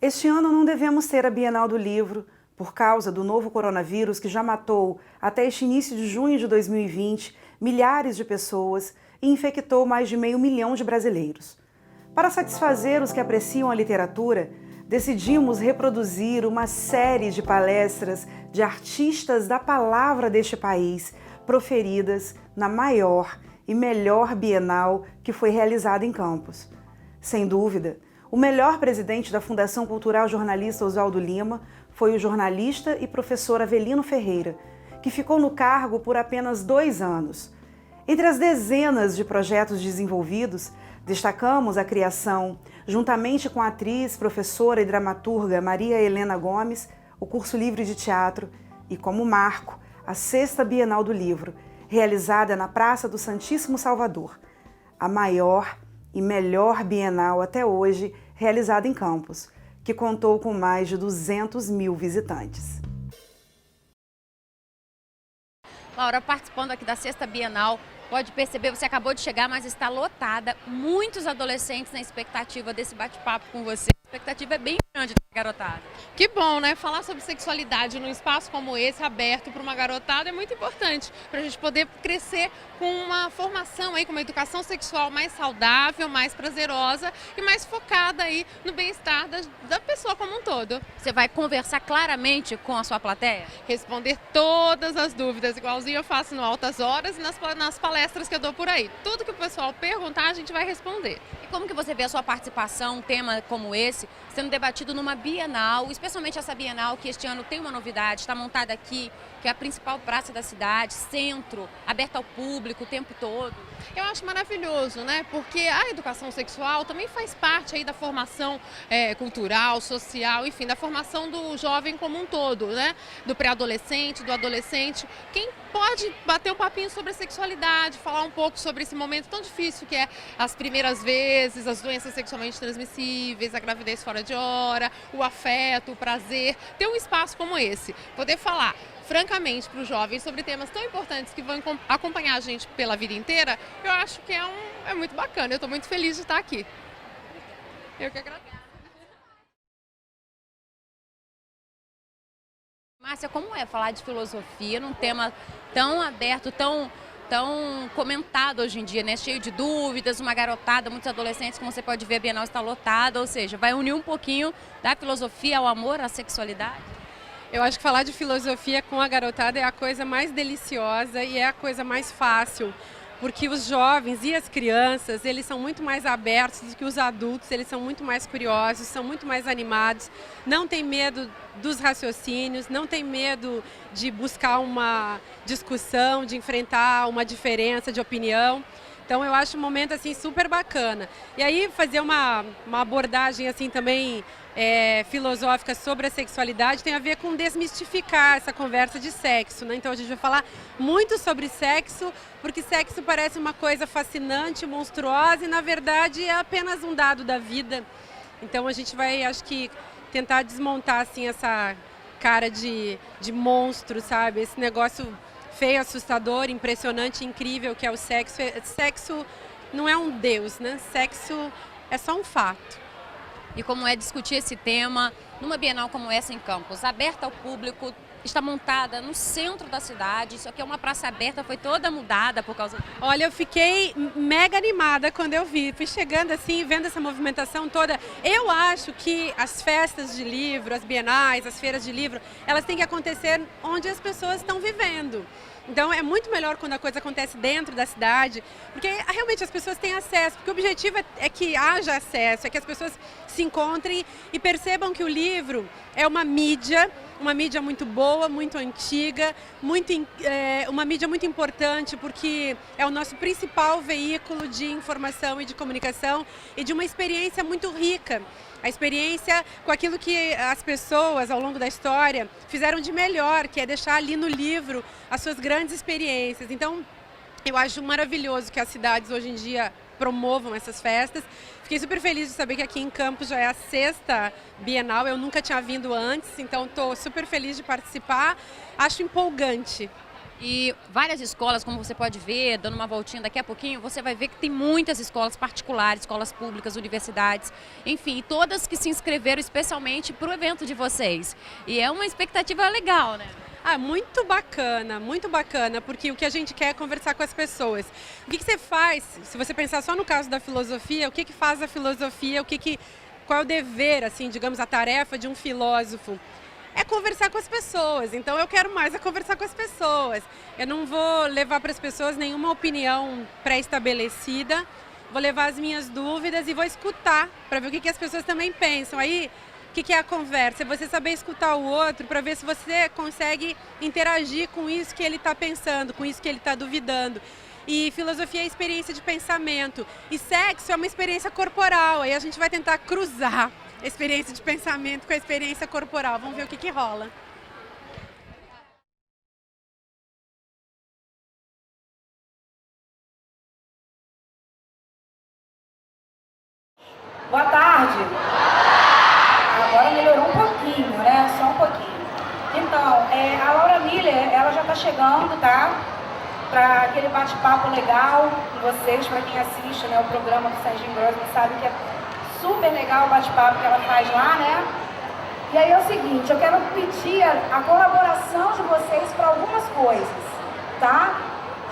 Este ano não devemos ter a Bienal do Livro, por causa do novo coronavírus que já matou, até este início de junho de 2020, milhares de pessoas e infectou mais de 500 mil de brasileiros. Para satisfazer os que apreciam a literatura, decidimos reproduzir uma série de palestras de artistas da palavra deste país, proferidas na maior e melhor Bienal que foi realizada em Campos. Sem dúvida, o melhor presidente da Fundação Cultural Jornalista Oswaldo Lima foi o jornalista e professor Avelino Ferreira, que ficou no cargo por apenas 2 anos. Entre as dezenas de projetos desenvolvidos, destacamos a criação, juntamente com a atriz, professora e dramaturga Maria Helena Gomes, o curso livre de teatro e, como marco, a 6ª Bienal do Livro, realizada na Praça do Santíssimo Salvador, a maior e melhor Bienal até hoje realizada em Campos, que contou com mais de 200 mil visitantes. Laura, participando aqui da 6ª Bienal, pode perceber, você acabou de chegar, mas está lotada. Muitos adolescentes na expectativa desse bate-papo com você. A expectativa é bem grande da garotada. Que bom, né? Falar sobre sexualidade num espaço como esse, aberto para uma garotada, é muito importante para a gente poder crescer com uma formação aí, com uma educação sexual mais saudável, mais prazerosa e mais focada aí no bem-estar da pessoa como um todo. Você vai conversar claramente com a sua plateia? Responder todas as dúvidas, igualzinho eu faço no Altas Horas e nas palestras que eu dou por aí. Tudo que o pessoal perguntar, a gente vai responder. E como que você vê a sua participação, um tema como esse, sendo debatido numa Bienal, especialmente essa Bienal que este ano tem uma novidade, está montada aqui, que é a principal praça da cidade, centro, aberta ao público o tempo todo? Eu acho maravilhoso, né? Porque a educação sexual também faz parte aí da formação cultural, social, enfim, da formação do jovem como um todo, né? Do pré-adolescente, do adolescente. Quem pode bater um papinho sobre a sexualidade, falar um pouco sobre esse momento tão difícil que é as primeiras vezes, as doenças sexualmente transmissíveis, a gravidez fora de hora, o afeto, o prazer, ter um espaço como esse, poder falar francamente para os jovens sobre temas tão importantes que vão acompanhar a gente pela vida inteira, eu acho que é muito bacana. Eu estou muito feliz de estar aqui. Eu que agradeço. Márcia, como é falar de filosofia num tema tão aberto, tão comentado hoje em dia, né? Cheio de dúvidas, uma garotada, muitos adolescentes, como você pode ver, a Bienal está lotada, ou seja, vai unir um pouquinho da filosofia ao amor, à sexualidade? Eu acho que falar de filosofia com a garotada é a coisa mais deliciosa e é a coisa mais fácil, porque os jovens e as crianças, eles são muito mais abertos do que os adultos, eles são muito mais curiosos, são muito mais animados, não tem medo dos raciocínios, não tem medo de buscar uma discussão, de enfrentar uma diferença de opinião. Então eu acho um momento assim super bacana. E aí fazer uma abordagem assim também filosófica sobre a sexualidade tem a ver com desmistificar essa conversa de sexo, né? Então a gente vai falar muito sobre sexo, porque sexo parece uma coisa fascinante, monstruosa e na verdade é apenas um dado da vida. Então a gente vai, acho que, tentar desmontar assim essa cara de monstro, sabe? Esse negócio feio, assustador, impressionante, incrível que é o sexo. Sexo não é um deus, né? Sexo é só um fato. E como é discutir esse tema numa Bienal como essa em Campos, aberta ao público, está montada no centro da cidade, isso aqui é uma praça aberta, foi toda mudada por causa disso. Olha, eu fiquei mega animada quando eu vi, fui chegando assim, vendo essa movimentação toda. Eu acho que as festas de livro, as bienais, as feiras de livro, elas têm que acontecer onde as pessoas estão vivendo. Então é muito melhor quando a coisa acontece dentro da cidade, porque realmente as pessoas têm acesso, porque o objetivo é que haja acesso, é que as pessoas se encontrem e percebam que o livro é uma mídia muito boa, muito antiga, uma mídia muito importante, porque é o nosso principal veículo de informação e de comunicação e de uma experiência muito rica. A experiência com aquilo que as pessoas ao longo da história fizeram de melhor, que é deixar ali no livro as suas grandes experiências. Então, eu acho maravilhoso que as cidades hoje em dia promovam essas festas. Fiquei super feliz de saber que aqui em Campos já é a 6ª Bienal, eu nunca tinha vindo antes, então estou super feliz de participar. Acho empolgante. E várias escolas, como você pode ver, dando uma voltinha daqui a pouquinho, você vai ver que tem muitas escolas particulares, escolas públicas, universidades, enfim, todas que se inscreveram especialmente para o evento de vocês. E é uma expectativa legal, né? Ah, muito bacana, porque o que a gente quer é conversar com as pessoas. O que você faz, se você pensar só no caso da filosofia, o que faz a filosofia, qual é o dever, assim, digamos, a tarefa de um filósofo? É conversar com as pessoas. Então eu quero mais conversar com as pessoas. Eu não vou levar para as pessoas nenhuma opinião pré-estabelecida, vou levar as minhas dúvidas e vou escutar para ver o que as pessoas também pensam. Aí, o que é a conversa? É você saber escutar o outro para ver se você consegue interagir com isso que ele está pensando, com isso que ele está duvidando. E filosofia é experiência de pensamento. E sexo é uma experiência corporal. Aí a gente vai tentar cruzar a experiência de pensamento com a experiência corporal. Vamos ver o que rola. Boa tarde. Agora melhorou um pouquinho, né? Só um pouquinho. Então, a Laura Miller, ela já está chegando, tá? Para aquele bate-papo legal com vocês, para quem assiste, né, o programa do Serginho Grossman, sabe que é super legal o bate-papo que ela faz lá, né? E aí é o seguinte, eu quero pedir a colaboração de vocês para algumas coisas, tá?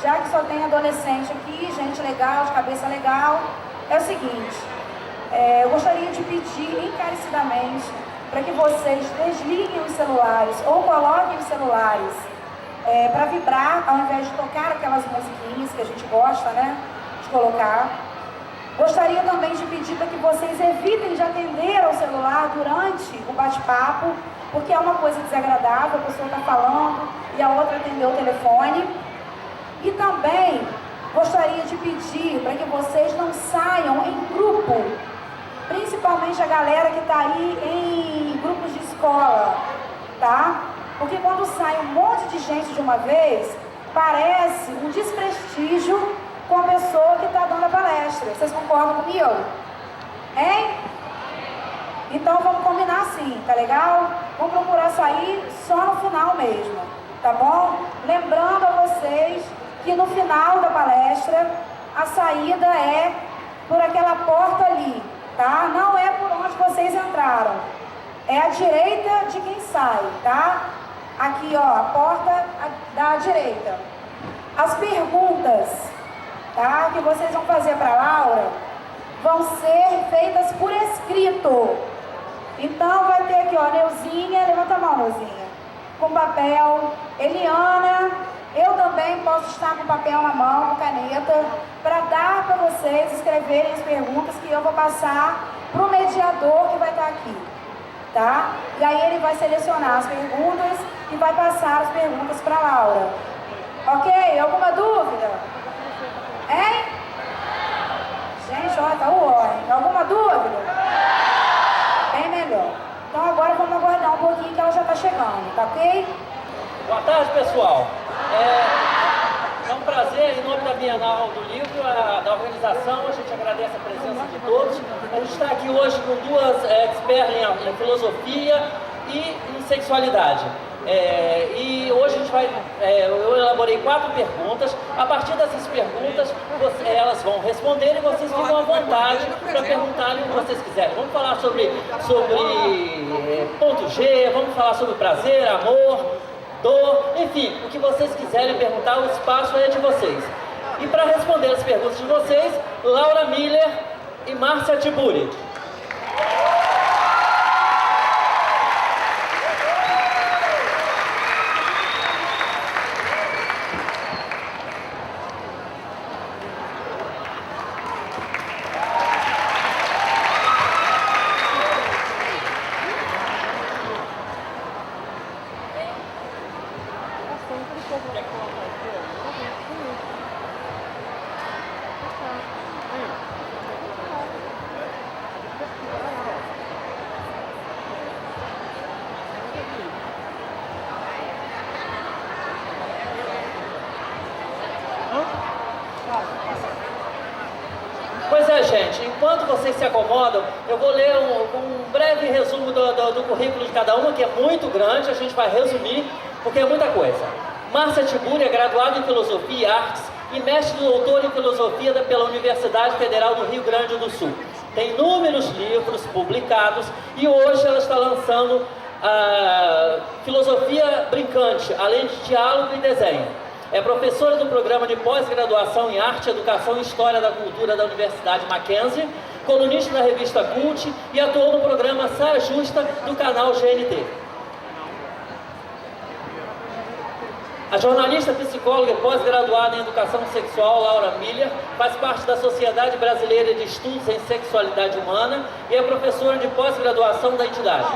Já que só tem adolescente aqui, gente legal, de cabeça legal, é o seguinte, eu gostaria de pedir encarecidamente para que vocês desliguem os celulares ou coloquem os celulares para vibrar, ao invés de tocar aquelas musiquinhas que a gente gosta, né, de colocar. Gostaria também de pedir para que vocês evitem de atender ao celular durante o bate-papo, porque é uma coisa desagradável, a pessoa está falando e a outra atendeu o telefone. E também gostaria de pedir para que vocês não saiam em grupo, principalmente a galera que está aí em grupos de escola, tá? Porque quando sai um monte de gente de uma vez, parece um desprestígio com a pessoa que está dando a palestra. Vocês concordam comigo? Hein? Então vamos combinar assim, tá legal? Vamos procurar sair só no final mesmo, tá bom? Lembrando a vocês que no final da palestra, a saída é por aquela porta ali, tá? Não é por onde vocês entraram. É à direita de quem sai, tá? Aqui, ó, a porta da direita. As perguntas, tá, que vocês vão fazer para Laura vão ser feitas por escrito. Então vai ter aqui, ó, Neuzinha, levanta a mão, Neuzinha, com papel. Eliana, eu também posso estar com papel na mão, com caneta, para dar para vocês escreverem as perguntas que eu vou passar para o mediador que vai estar aqui, tá? E aí ele vai selecionar as perguntas e vai passar as perguntas para Laura. Ok? Alguma dúvida? Hein? Gente, ó, tá o ó. Alguma dúvida? Bem melhor. Então agora vamos aguardar um pouquinho que ela já está chegando, tá ok? Boa tarde, pessoal. É um prazer, em nome da Bienal do Livro, da organização, a gente agradece a presença de todos. A gente está aqui hoje com duas experts em filosofia e em sexualidade. E hoje a gente vai, eu elaborei 4 perguntas. A partir dessas perguntas, elas vão responder e vocês ficam à vontade para perguntarem o que vocês quiserem. Vamos falar sobre ponto G, vamos falar sobre prazer, amor, dor, enfim, o que vocês quiserem perguntar, o espaço é de vocês. E para responder as perguntas de vocês, Laura Miller e Márcia Tiburi. Pois é, gente, enquanto vocês se acomodam, eu vou ler um breve resumo do currículo de cada uma, que é muito grande, a gente vai resumir, porque é muita coisa. Márcia Tiburi é graduada em Filosofia e Artes e mestre e doutora em Filosofia pela Universidade Federal do Rio Grande do Sul. Tem inúmeros livros publicados e hoje ela está lançando a Filosofia Brincante, além de diálogo e desenho. É professora do programa de pós-graduação em Arte, Educação e História da Cultura da Universidade Mackenzie, colunista da revista Cult e atuou no programa Saia Justa do canal GNT. A jornalista, psicóloga e pós-graduada em Educação Sexual, Laura Miller, faz parte da Sociedade Brasileira de Estudos em Sexualidade Humana e é professora de pós-graduação da entidade.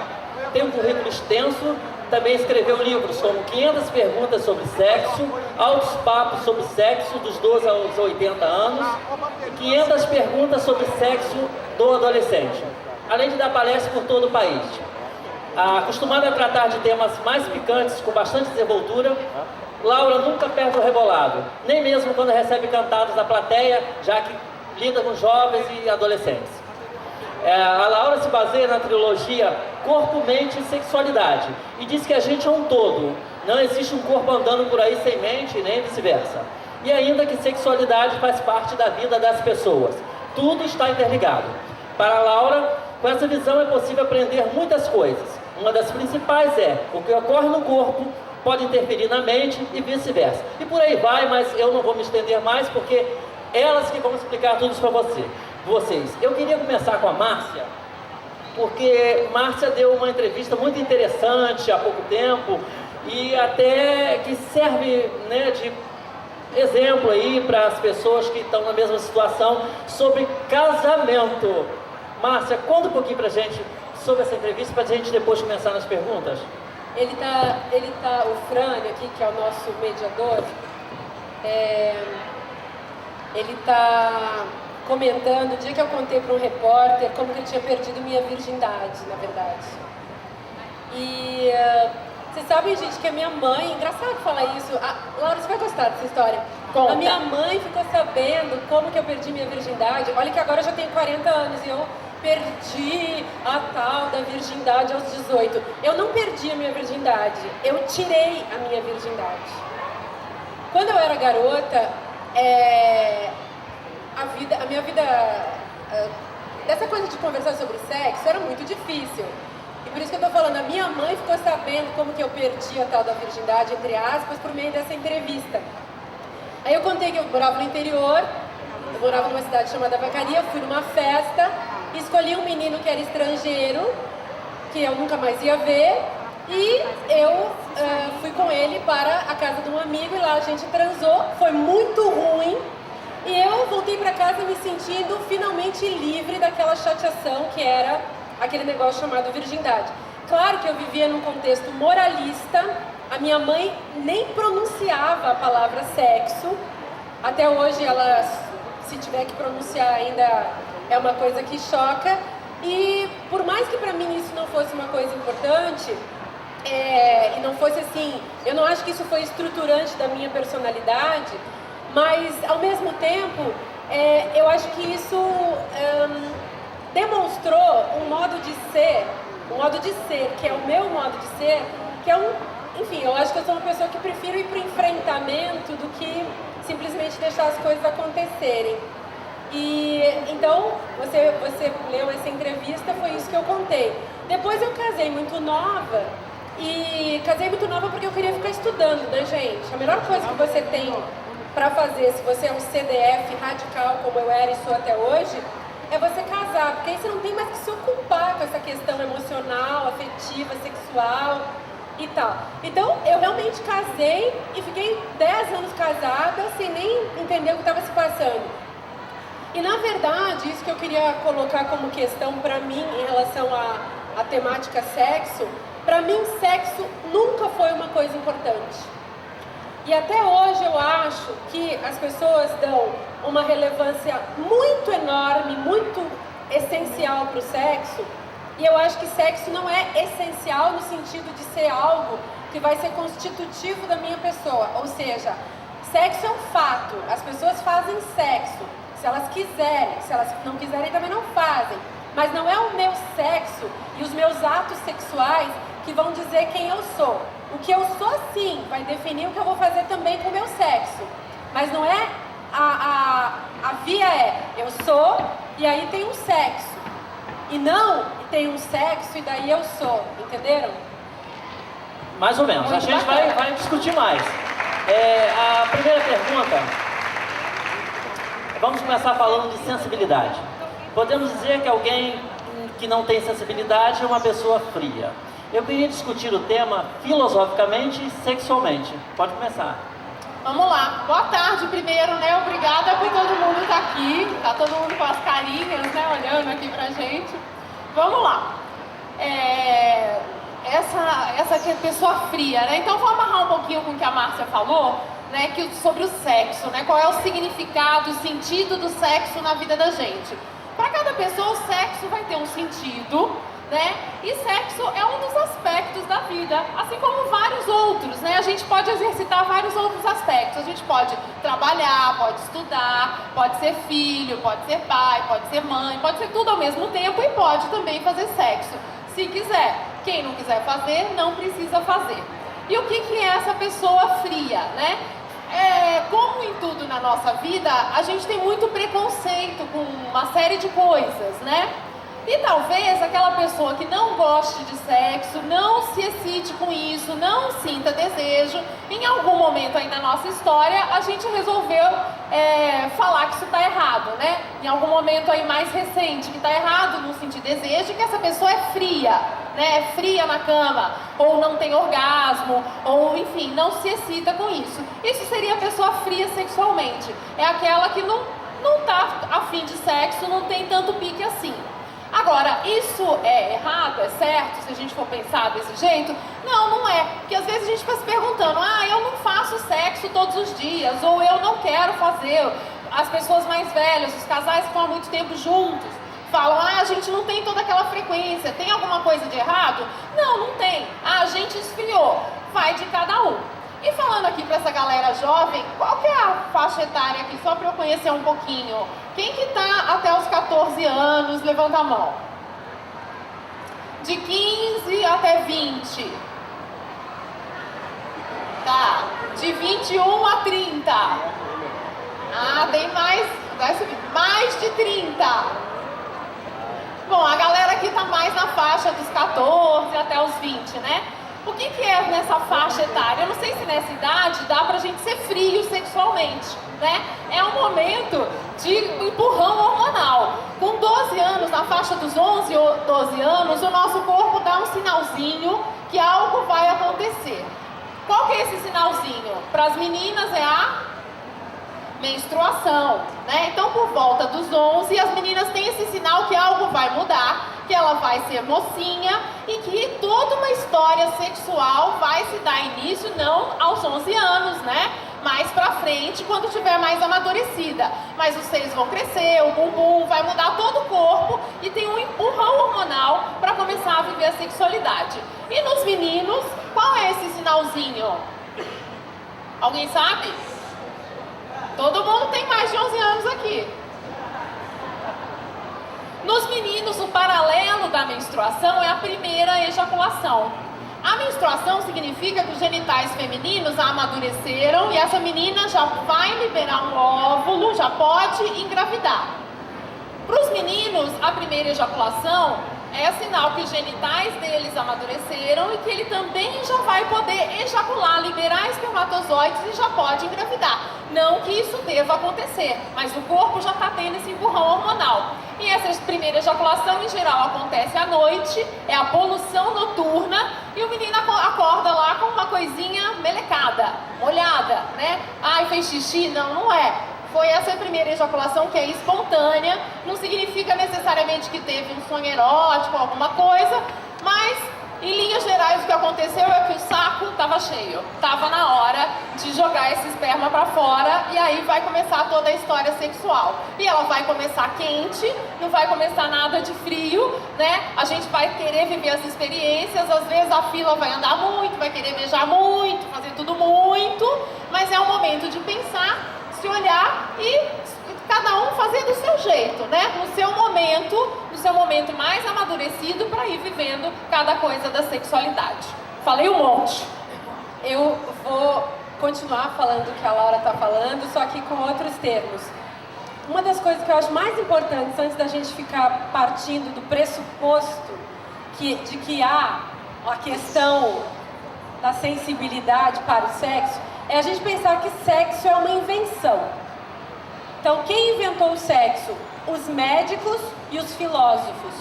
Tem um currículo extenso, também escreveu livros como 500 Perguntas sobre Sexo, Altos Papos sobre Sexo dos 12 aos 80 anos e 500 Perguntas sobre Sexo do Adolescente, além de dar palestras por todo o país. Acostumada a tratar de temas mais picantes, com bastante desenvoltura, Laura nunca perde o rebolado, nem mesmo quando recebe cantadas da plateia, já que lida com jovens e adolescentes. A Laura se baseia na trilogia Corpo, Mente e Sexualidade e diz que a gente é um todo, não existe um corpo andando por aí sem mente, nem vice-versa. E ainda que sexualidade faz parte da vida das pessoas, tudo está interligado. Para a Laura, com essa visão é possível aprender muitas coisas. Uma das principais é o que ocorre no corpo pode interferir na mente e vice-versa. E por aí vai, mas eu não vou me estender mais porque elas que vão explicar tudo isso para vocês. Eu queria começar com a Márcia, porque Márcia deu uma entrevista muito interessante há pouco tempo e até que serve, né, de exemplo aí para as pessoas que estão na mesma situação sobre casamento. Márcia, conta um pouquinho pra gente sobre essa entrevista pra gente depois começar nas perguntas. O Frânio aqui, que é o nosso mediador, ele está comentando o dia que eu contei para um repórter como que eu tinha perdido minha virgindade, na verdade. E vocês sabem, gente, que a minha mãe, engraçado falar isso, Laura, você vai gostar dessa história. Conta. A minha mãe ficou sabendo como que eu perdi minha virgindade. Olha que agora eu já tenho 40 anos e eu perdi a tal da virgindade aos 18. Eu não perdi a minha virgindade, eu tirei a minha virgindade. Quando eu era garota, a minha vida, dessa coisa de conversar sobre sexo era muito difícil. E por isso que eu tô falando, a minha mãe ficou sabendo como que eu perdi a tal da virgindade, entre aspas, por meio dessa entrevista. Aí eu contei que eu morava no interior, eu morava numa cidade chamada Vacaria, fui numa festa, escolhi um menino que era estrangeiro, que eu nunca mais ia ver, e eu fui com ele para a casa de um amigo e lá a gente transou, foi muito ruim, e eu voltei para casa me sentindo finalmente livre daquela chateação que era aquele negócio chamado virgindade. Claro que eu vivia num contexto moralista, a minha mãe nem pronunciava a palavra sexo, até hoje ela, se tiver que pronunciar ainda, é uma coisa que choca, e por mais que para mim isso não fosse uma coisa importante, e não fosse assim, eu não acho que isso foi estruturante da minha personalidade, mas ao mesmo tempo, eu acho que isso demonstrou um modo de ser, que é o meu modo de ser, que é enfim, eu acho que eu sou uma pessoa que prefiro ir para o enfrentamento do que simplesmente deixar as coisas acontecerem. E então, você leu essa entrevista, foi isso que eu contei. Depois eu casei muito nova, e casei muito nova porque eu queria ficar estudando, né, gente? A melhor coisa que você tem para fazer, se você é um CDF radical como eu era e sou até hoje, é você casar, porque aí você não tem mais que se ocupar com essa questão emocional, afetiva, sexual e tal. Então, eu realmente casei e fiquei 10 anos casada sem nem entender o que estava se passando. E, na verdade, isso que eu queria colocar como questão para mim em relação à temática sexo, para mim, sexo nunca foi uma coisa importante. E até hoje eu acho que as pessoas dão uma relevância muito enorme, muito essencial para o sexo, e eu acho que sexo não é essencial no sentido de ser algo que vai ser constitutivo da minha pessoa, ou seja, sexo é um fato, as pessoas fazem sexo, se elas quiserem, se elas não quiserem também não fazem, mas não é o meu sexo e os meus atos sexuais que vão dizer quem eu sou. O que eu sou, sim, vai definir o que eu vou fazer também com o meu sexo. Mas não é a via é, eu sou e aí tem um sexo. E não, tem um sexo e daí eu sou. Entenderam? Mais ou menos. Muito a gente bacana. vai discutir mais. A primeira pergunta, vamos começar falando de sensibilidade. Podemos dizer que alguém que não tem sensibilidade é uma pessoa fria. Eu queria discutir o tema filosoficamente e sexualmente. Pode começar. Vamos lá. Boa tarde primeiro, né? Obrigada por todo mundo estar aqui. Tá todo mundo com as carinhas, né? Olhando aqui pra gente. Vamos lá. Essa aqui é pessoa fria, né? Então vou amarrar um pouquinho com o que a Márcia falou, né? Sobre o sexo, né? Qual é o significado, o sentido do sexo na vida da gente. Para cada pessoa o sexo vai ter um sentido, né? E sexo é um dos aspectos da vida, assim como vários outros, né? A gente pode exercitar vários outros aspectos. A gente pode trabalhar, pode estudar, pode ser filho, pode ser pai, pode ser mãe, pode ser tudo ao mesmo tempo e pode também fazer sexo, se quiser. Quem não quiser fazer, não precisa fazer. E o que é essa pessoa fria, né? Como em tudo na nossa vida, a gente tem muito preconceito com uma série de coisas, né? E talvez aquela pessoa que não goste de sexo, não se excite com isso, não sinta desejo, em algum momento aí na nossa história, a gente resolveu falar que isso está errado, né? Em algum momento aí mais recente, que está errado não sentir desejo, que essa pessoa é fria, né? É fria na cama, ou não tem orgasmo, ou enfim, não se excita com isso. Isso seria a pessoa fria sexualmente. É aquela que não está afim de sexo, não tem tanto pique assim. Agora, isso é errado, é certo, se a gente for pensar desse jeito? Não, não é. Porque às vezes a gente fica se perguntando, eu não faço sexo todos os dias, ou eu não quero fazer. As pessoas mais velhas, os casais que estão há muito tempo juntos, falam, a gente não tem toda aquela frequência, tem alguma coisa de errado? Não, não tem. A gente esfriou, vai de cada um. E falando aqui para essa galera jovem, qual que é a faixa etária aqui, só para eu conhecer um pouquinho? Quem que tá até os 14 anos, levanta a mão. De 15 até 20. Tá. De 21 a 30. Tem mais, vai subir, mais de 30. Bom, a galera aqui tá mais na faixa dos 14 até os 20, né? O que é nessa faixa etária? Eu não sei se nessa idade dá pra gente ser frio sexualmente, né? É um momento de empurrão hormonal. Com 12 anos, na faixa dos 11 ou 12 anos, o nosso corpo dá um sinalzinho que algo vai acontecer. Qual que é esse sinalzinho? Para as meninas é a menstruação, né? Então, por volta dos 11, as meninas têm esse sinal que algo vai mudar, que ela vai ser mocinha e que toda uma história sexual vai se dar início não aos 11 anos, né? Mais pra frente, quando estiver mais amadurecida. Mas os seios vão crescer, o bumbum vai mudar todo o corpo e tem um empurrão hormonal para começar a viver a sexualidade. E nos meninos, qual é esse sinalzinho? Alguém sabe? Todo mundo tem mais de 11 anos aqui. Nos meninos, o paralelo da menstruação é a primeira ejaculação. A menstruação significa que os genitais femininos amadureceram e essa menina já vai liberar um óvulo, já pode engravidar. Para os meninos, a primeira ejaculação é sinal que os genitais deles amadureceram e que ele também já vai poder ejacular, liberar espermatozoides e já pode engravidar. Não que isso deva acontecer, mas o corpo já está tendo esse empurrão hormonal. E essa primeira ejaculação, em geral, acontece à noite, é a poluição noturna, e o menino acorda lá com uma coisinha melecada, molhada, né? Fez xixi? Não, não é. Foi essa primeira ejaculação que é espontânea, não significa necessariamente que teve um sonho erótico, alguma coisa, mas em linhas gerais o que aconteceu é que o saco estava cheio, estava na hora de jogar esse esperma para fora e aí vai começar toda a história sexual. E ela vai começar quente, não vai começar nada de frio, né? A gente vai querer viver as experiências, às vezes a fila vai andar muito, vai querer beijar muito, fazer tudo muito, mas é um momento de pensar, se olhar e cada um fazer do seu jeito, né? No seu momento mais amadurecido para ir vivendo cada coisa da sexualidade. Falei um monte. eu vou continuar falando o que a Laura está falando, só que com outros termos. Uma das coisas que eu acho mais importantes, antes da gente ficar partindo do pressuposto de que há a questão da sensibilidade para o sexo, é a gente pensar que sexo é uma invenção. Então, quem inventou o sexo? Os médicos e os filósofos.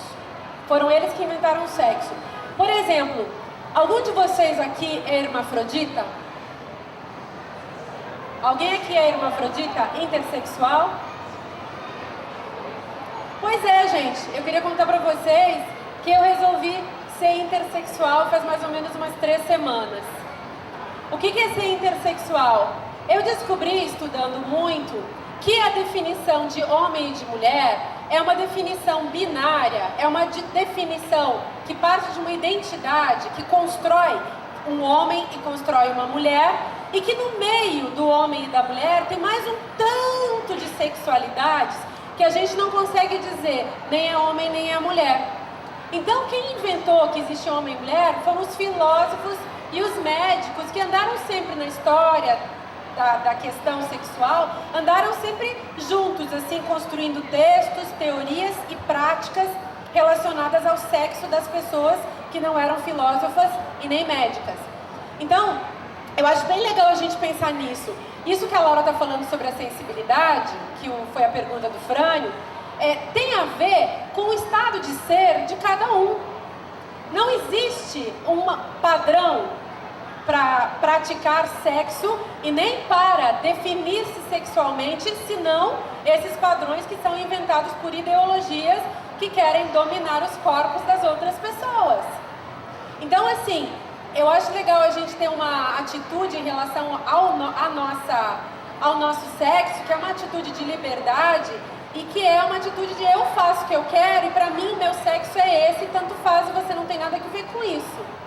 Foram eles que inventaram o sexo. Por exemplo, algum de vocês aqui é hermafrodita? Alguém aqui é hermafrodita intersexual? Pois é, gente. Eu queria contar pra vocês que eu resolvi ser intersexual faz mais ou menos umas 3 semanas. O que é ser intersexual? Eu descobri, estudando muito, que a definição de homem e de mulher é uma definição binária, é uma definição que parte de uma identidade que constrói um homem e constrói uma mulher, e que no meio do homem e da mulher tem mais um tanto de sexualidades que a gente não consegue dizer nem é homem nem é mulher. Então quem inventou que existe homem e mulher foram os filósofos e os médicos, que andaram sempre na história da questão sexual, andaram sempre juntos, assim, construindo textos, teorias e práticas relacionadas ao sexo das pessoas que não eram filósofas e nem médicas. Então, eu acho bem legal a gente pensar nisso. Isso que a Laura está falando sobre a sensibilidade, que foi a pergunta do Frânio, tem a ver com o estado de ser de cada um. Não existe um padrão para praticar sexo e nem para definir-se sexualmente, senão esses padrões que são inventados por ideologias que querem dominar os corpos das outras pessoas. Então, assim, eu acho legal a gente ter uma atitude em relação ao nosso sexo, que é uma atitude de liberdade e que é uma atitude de eu faço o que eu quero e pra mim meu sexo é esse, tanto faz e você não tem nada a ver com isso.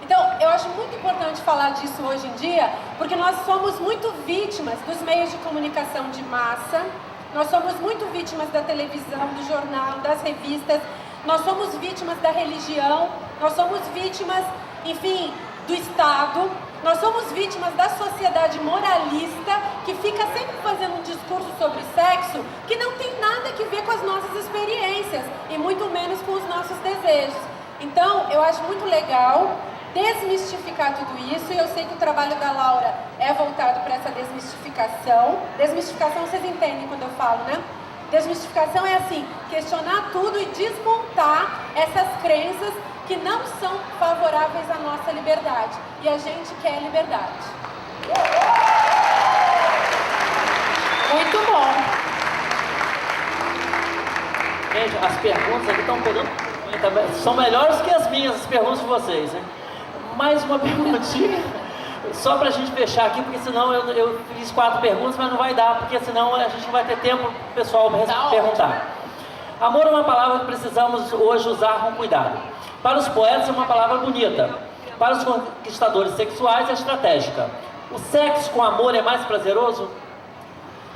Então, eu acho muito importante falar disso hoje em dia, porque nós somos muito vítimas dos meios de comunicação de massa, nós somos muito vítimas da televisão, do jornal, das revistas, nós somos vítimas da religião, nós somos vítimas, enfim, do Estado, nós somos vítimas da sociedade moralista, que fica sempre fazendo um discurso sobre sexo que não tem nada a ver com as nossas experiências, e muito menos com os nossos desejos. Então, eu acho muito legal desmistificar tudo isso, e eu sei que o trabalho da Laura é voltado para essa desmistificação. Desmistificação, vocês entendem quando eu falo, né? Desmistificação é assim, questionar tudo e desmontar essas crenças que não são favoráveis à nossa liberdade. E a gente quer liberdade. Muito bom. Gente, as perguntas aqui estão pegando... São melhores que as minhas, as perguntas de vocês, hein? Mais uma perguntinha, só pra gente fechar aqui, porque senão eu fiz 4 perguntas, mas não vai dar, porque senão a gente não vai ter tempo pro pessoal perguntar. Amor é uma palavra que precisamos hoje usar com cuidado. Para os poetas é uma palavra bonita. Para os conquistadores sexuais é estratégica. O sexo com amor é mais prazeroso?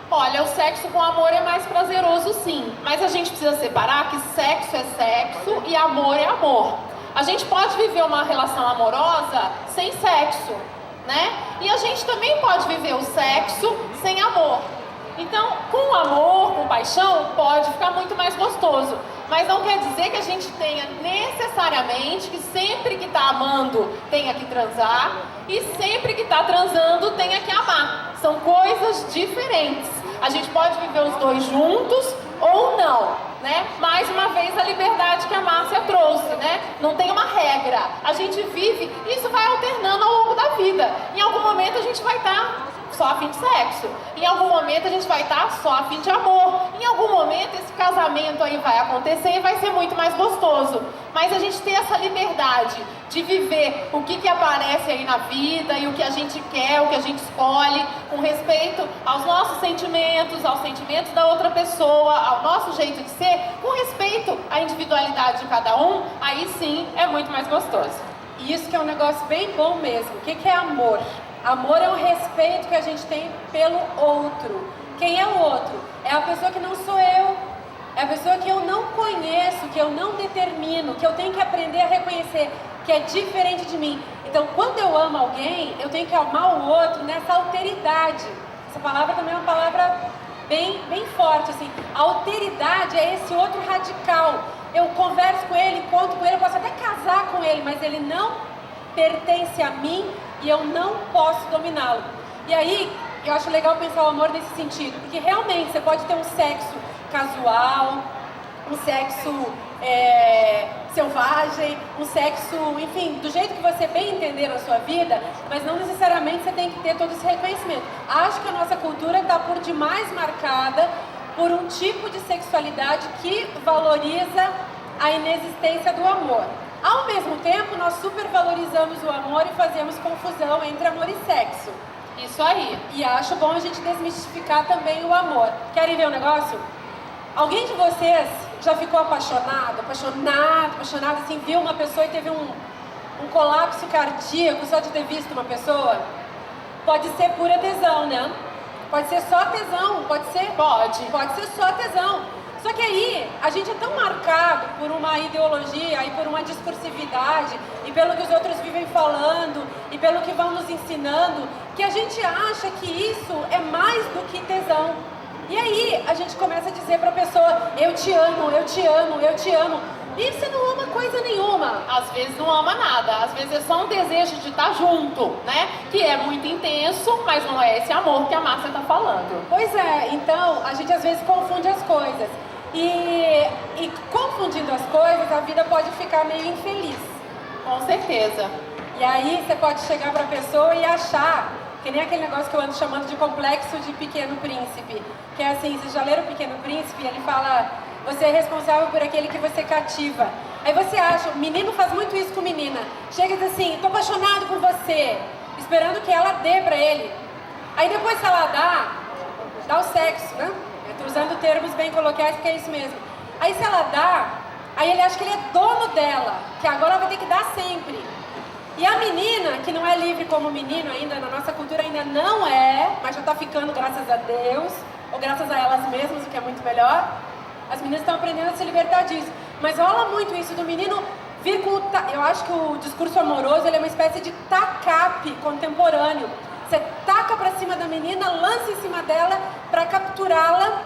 Olha, o sexo com amor é mais prazeroso, sim. Mas a gente precisa separar que sexo é sexo e amor é amor. A gente pode viver uma relação amorosa sem sexo, né? E a gente também pode viver o sexo sem amor. Então, com amor, com paixão, pode ficar muito mais gostoso. Mas não quer dizer que a gente tenha necessariamente que sempre que está amando tenha que transar e sempre que está transando tenha que amar. São coisas diferentes. A gente pode viver os dois juntos ou não, né? Mais uma vez a liberdade que a Márcia trouxe, né? Não tem uma regra. A gente vive, isso vai alternando ao longo da vida. Em algum momento a gente vai estar só a fim de sexo. Em algum momento a gente vai estar só a fim de amor. Em algum momento esse casamento aí vai acontecer e vai ser muito mais gostoso. Mas a gente tem essa liberdade de viver o que aparece aí na vida e o que a gente quer, o que a gente escolhe, com respeito aos nossos sentimentos, aos sentimentos da outra pessoa, ao nosso jeito de ser, com respeito à individualidade de cada um, aí sim é muito mais gostoso. E isso que é um negócio bem bom mesmo. O que é amor? Amor é o respeito que a gente tem pelo outro. Quem é o outro? É a pessoa que não sou eu. É a pessoa que eu não conheço, que eu não determino, que eu tenho que aprender a reconhecer que é diferente de mim. Então, quando eu amo alguém, eu tenho que amar o outro nessa alteridade. Essa palavra também é uma palavra bem forte, assim. A alteridade é esse outro radical. Eu converso com ele, encontro com ele, eu posso até casar com ele, mas ele não pertence a mim e eu não posso dominá-lo. E aí, eu acho legal pensar o amor nesse sentido, porque realmente você pode ter um sexo casual, um sexo selvagem, um sexo, enfim, do jeito que você bem entender na sua vida, mas não necessariamente você tem que ter todo esse reconhecimento. Acho que a nossa cultura está por demais marcada por um tipo de sexualidade que valoriza a inexistência do amor. Ao mesmo tempo, nós supervalorizamos o amor e fazemos confusão entre amor e sexo. Isso aí. E acho bom a gente desmistificar também o amor. Querem ver um negócio? Alguém de vocês já ficou apaixonado, assim, viu uma pessoa e teve um colapso cardíaco só de ter visto uma pessoa? Pode ser pura tesão, né? Pode ser só tesão, pode ser só tesão. Só que aí, a gente é tão marcado por uma ideologia e por uma discursividade e pelo que os outros vivem falando e pelo que vão nos ensinando, que a gente acha que isso é mais do que tesão. E aí, a gente começa a dizer pra pessoa, eu te amo, eu te amo, eu te amo. E você não ama coisa nenhuma. Às vezes não ama nada, às vezes é só um desejo de estar junto, né? Que é muito intenso, mas não é esse amor que a Márcia tá falando. Pois é, então a gente às vezes confunde as coisas. E confundindo as coisas, a vida pode ficar meio infeliz. Com certeza. E aí você pode chegar pra pessoa e achar, que nem aquele negócio que eu ando chamando de complexo de Pequeno Príncipe. Que é assim, vocês já leram o Pequeno Príncipe? Ele fala, você é responsável por aquele que você cativa. Aí você acha, o menino faz muito isso com menina. Chega e diz assim, tô apaixonado por você. Esperando que ela dê pra ele. Aí depois que ela dá o sexo, né? Eu tô usando termos bem coloquiais porque é isso mesmo. Aí se ela dá, aí ele acha que ele é dono dela. Que agora ela vai ter que dar sempre. E a menina, que não é livre como menino ainda, na nossa cultura ainda não é, mas já tá ficando graças a Deus, ou graças a elas mesmas, o que é muito melhor. As meninas estão aprendendo a se libertar disso. Mas rola muito isso do menino vir com eu acho que o discurso amoroso, ele é uma espécie de tacape contemporâneo. Você taca pra cima da menina, lança em cima dela pra capturá-la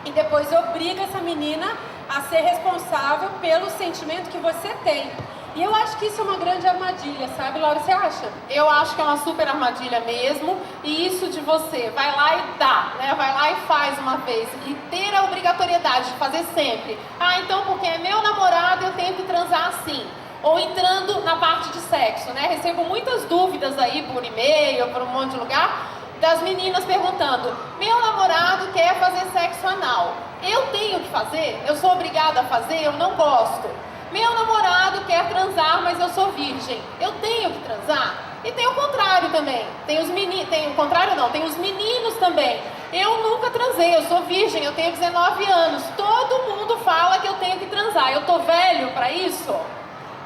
e depois obriga essa menina a ser responsável pelo sentimento que você tem. E eu acho que isso é uma grande armadilha, sabe, Laura? Você acha? Eu acho que é uma super armadilha mesmo. E isso de você vai lá e dá, né? Vai lá e faz uma vez. E ter a obrigatoriedade de fazer sempre. Ah, então porque é meu namorado eu tenho que transar assim. Ou entrando na parte de sexo, né? Recebo muitas dúvidas aí por e-mail, por um monte de lugar, das meninas perguntando, meu namorado quer fazer sexo anal. Eu tenho que fazer? Eu sou obrigada a fazer? Eu não gosto. Meu namorado quer transar, mas eu sou virgem. Eu tenho que transar? E tem o contrário também. Tem os meninos também. Eu nunca transei, eu sou virgem, eu tenho 19 anos. Todo mundo fala que eu tenho que transar. Eu tô velho pra isso?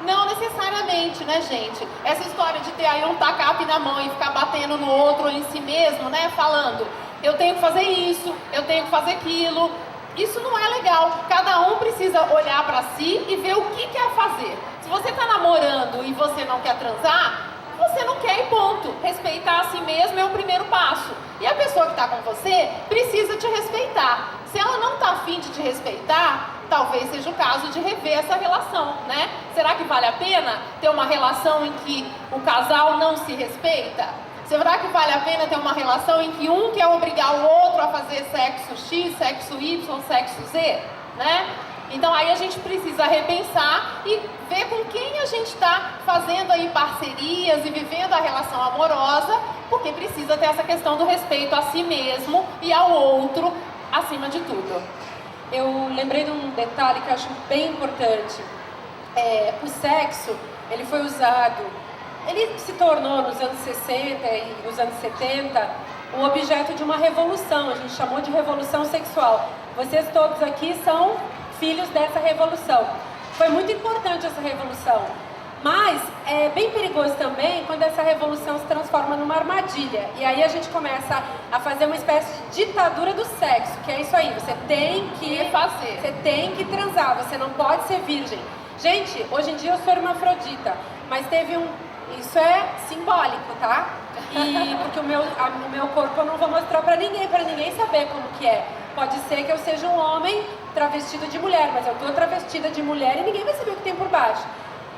Não necessariamente, né, gente? Essa história de ter aí um tacape na mão e ficar batendo no outro ou em si mesmo, né? Falando, eu tenho que fazer isso, eu tenho que fazer aquilo. Isso não é legal. Cada um precisa olhar pra si e ver o que quer fazer. Se você tá namorando e você não quer transar, você não quer e ponto. Respeitar a si mesmo é o primeiro passo. E a pessoa que tá com você precisa te respeitar. Se ela não tá afim de te respeitar, talvez seja o caso de rever essa relação, né? Será que vale a pena ter uma relação em que o casal não se respeita? Será que vale a pena ter uma relação em que um quer obrigar o outro a fazer sexo X, sexo Y, sexo Z, né? Então aí a gente precisa repensar e ver com quem a gente está fazendo aí parcerias e vivendo a relação amorosa, porque precisa ter essa questão do respeito a si mesmo e ao outro acima de tudo. Eu lembrei de um detalhe que eu acho bem importante. O sexo, ele foi usado, ele se tornou nos anos 60 e nos anos 70 um objeto de uma revolução, a gente chamou de revolução sexual. Vocês todos aqui são filhos dessa revolução. Foi muito importante essa revolução, mas é bem perigoso também quando essa revolução se transforma numa armadilha. E aí a gente começa a fazer uma espécie de ditadura do sexo, que é isso aí, você tem que fazer, você tem que transar, você não pode ser virgem. Gente, hoje em dia eu sou hermafrodita, Mas teve um... Isso é simbólico, tá? E porque o meu corpo eu não vou mostrar pra ninguém saber como que é. Pode ser que eu seja um homem travestido de mulher, mas eu tô travestida de mulher e ninguém vai saber o que tem por baixo.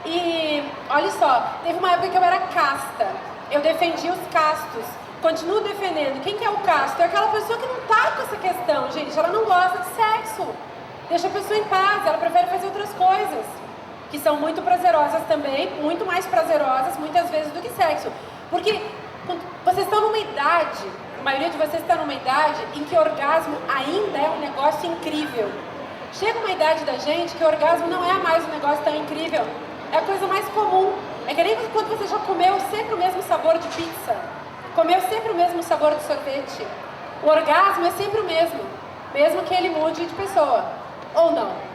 E olha só, teve uma época que eu era casta. Eu defendia os castos. Continuo defendendo. Quem que é o casto? É aquela pessoa que não tá com essa questão, gente. Ela não gosta de sexo. Deixa a pessoa em paz, ela prefere fazer outras coisas, que são muito prazerosas também, muito mais prazerosas muitas vezes do que sexo. Porque vocês estão numa idade, a maioria de vocês está numa idade em que orgasmo ainda é um negócio incrível. Chega uma idade da gente que o orgasmo não é mais um negócio tão incrível, é a coisa mais comum. É que nem quando você já comeu sempre o mesmo sabor de pizza, comeu sempre o mesmo sabor de sorvete. O orgasmo é sempre o mesmo que ele mude de pessoa, ou não.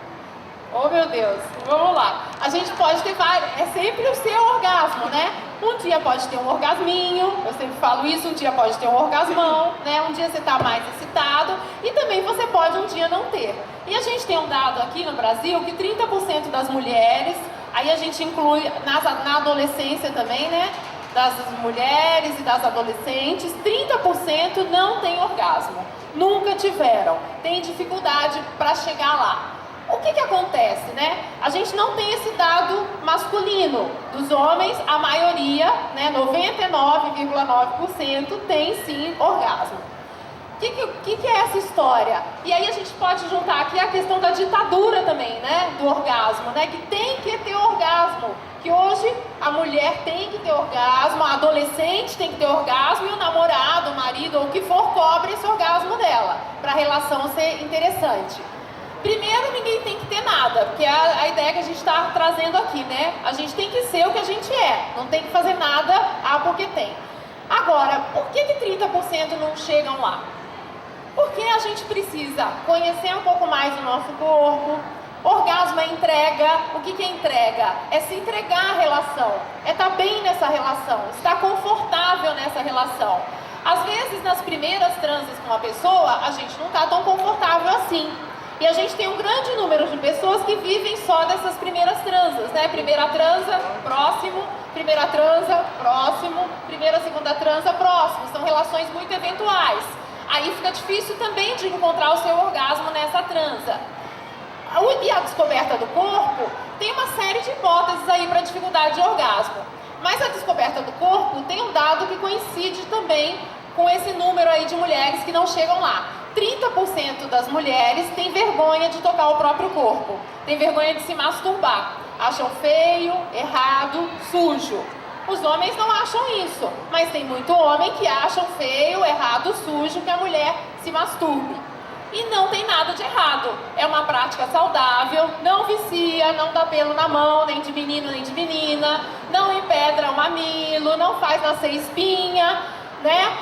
Oh, meu Deus, vamos lá. A gente pode ter vários, é sempre o seu orgasmo, né? Um dia pode ter um orgasminho, eu sempre falo isso, um dia pode ter um orgasmão, né? Um dia você está mais excitado e também você pode um dia não ter. E a gente tem um dado aqui no Brasil que 30% das mulheres, aí a gente inclui na adolescência também, né? Das mulheres e das adolescentes, 30% não tem orgasmo. Nunca tiveram, tem dificuldade para chegar lá. O que acontece, né? A gente não tem esse dado masculino. Dos homens, a maioria, né, 99,9% tem sim orgasmo. O que é essa história? E aí a gente pode juntar aqui a questão da ditadura também, né? Do orgasmo, né? Que tem que ter orgasmo. Que hoje a mulher tem que ter orgasmo, a adolescente tem que ter orgasmo e o namorado, o marido ou o que for cobre esse orgasmo dela, para a relação ser interessante. Primeiro, ninguém tem que ter nada, porque é a ideia que a gente está trazendo aqui, né? A gente tem que ser o que a gente é, não tem que fazer nada, porque tem. Agora, por que 30% não chegam lá? Porque a gente precisa conhecer um pouco mais o nosso corpo. Orgasmo é entrega. O que é entrega? É se entregar à relação, é estar bem nessa relação, estar confortável nessa relação. Às vezes, nas primeiras transas com uma pessoa, a gente não está tão confortável assim. E a gente tem um grande número de pessoas que vivem só dessas primeiras transas, né? Primeira transa, próximo, primeira transa, próximo, primeira, segunda transa, próximo. São relações muito eventuais. Aí fica difícil também de encontrar o seu orgasmo nessa transa. E a descoberta do corpo tem uma série de hipóteses aí para dificuldade de orgasmo. Mas a descoberta do corpo tem um dado que coincide também com esse número aí de mulheres que não chegam lá. 30% das mulheres têm vergonha de tocar o próprio corpo, tem vergonha de se masturbar, acham feio, errado, sujo. Os homens não acham isso, mas tem muito homem que acham feio, errado, sujo que a mulher se masturbe. E não tem nada de errado, é uma prática saudável, não vicia, não dá pelo na mão, nem de menino nem de menina, não empedra o mamilo, não faz nascer espinha, né?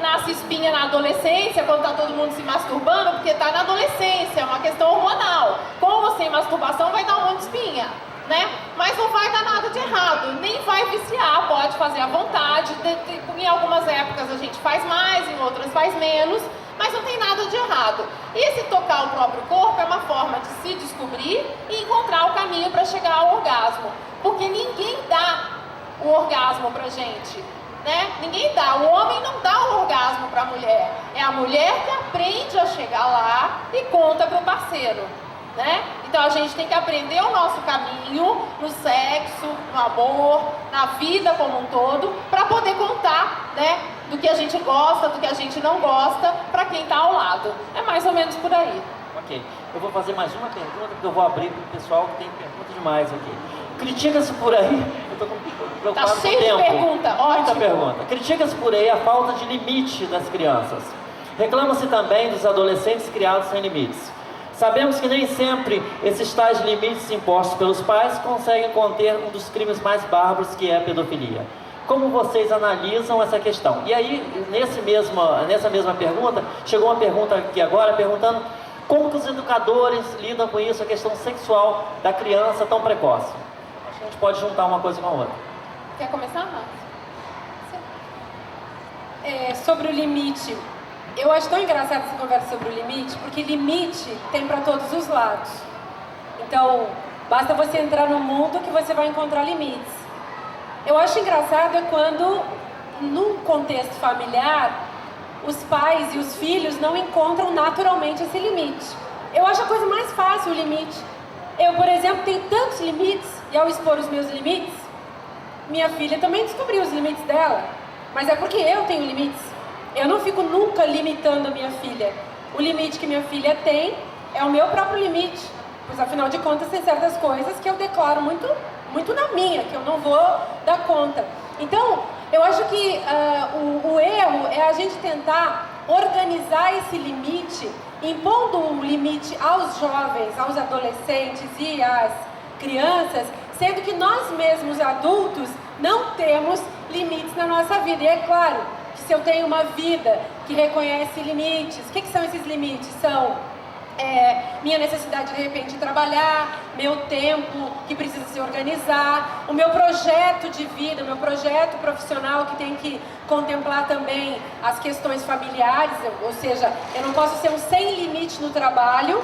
Nasce espinha na adolescência, quando está todo mundo se masturbando, porque está na adolescência, é uma questão hormonal. Com ou sem masturbação vai dar um monte de espinha, né? Mas não vai dar nada de errado, nem vai viciar, pode fazer à vontade. Em algumas épocas a gente faz mais, em outras faz menos, mas não tem nada de errado. E esse tocar o próprio corpo é uma forma de se descobrir e encontrar o caminho para chegar ao orgasmo. Porque ninguém dá o orgasmo pra gente. Né? Ninguém dá, o homem não dá o orgasmo para a mulher, é a mulher que aprende a chegar lá e conta para o parceiro, né? Então a gente tem que aprender o nosso caminho no sexo, no amor, na vida como um todo, para poder contar, né, do que a gente gosta, do que a gente não gosta, para quem está ao lado. É mais ou menos por aí. Ok, eu vou fazer mais uma pergunta, porque eu vou abrir para o pessoal que tem pergunta demais aqui. Critica-se por aí, eu estou preocupado tá com o cheio tempo. de pergunta, ótimo. Muita pergunta. Critica-se por aí a falta de limite das crianças. Reclama-se também dos adolescentes criados sem limites. Sabemos que nem sempre esses tais limites impostos pelos pais conseguem conter um dos crimes mais bárbaros, que é a pedofilia. Como vocês analisam essa questão? E aí, nessa mesma pergunta, chegou uma pergunta aqui agora, perguntando como que os educadores lidam com isso, a questão sexual da criança tão precoce. Acho que a gente pode juntar uma coisa com a outra. Quer começar, Márcia? Sobre o limite, eu acho tão engraçado essa conversa sobre o limite, porque limite tem para todos os lados. Então, basta você entrar no mundo que você vai encontrar limites. Eu acho engraçado é quando, num contexto familiar, os pais e os filhos não encontram naturalmente esse limite. Eu acho a coisa mais fácil o limite. Eu, por exemplo, tenho tantos limites, e ao expor os meus limites, minha filha também descobriu os limites dela. Mas é porque eu tenho limites. Eu não fico nunca limitando a minha filha. O limite que minha filha tem é o meu próprio limite. Pois, afinal de contas, tem certas coisas que eu declaro muito na minha, que eu não vou dar conta. Então, eu acho que o erro é a gente tentar organizar esse limite, impondo um limite aos jovens, aos adolescentes e às crianças, sendo que nós mesmos, adultos, não temos limites na nossa vida. E é claro que se eu tenho uma vida que reconhece limites, o que são esses limites? São minha necessidade de repente de trabalhar, meu tempo que precisa se organizar, o meu projeto de vida, o meu projeto profissional que tem que contemplar também as questões familiares, ou seja, eu não posso ser um sem limite no trabalho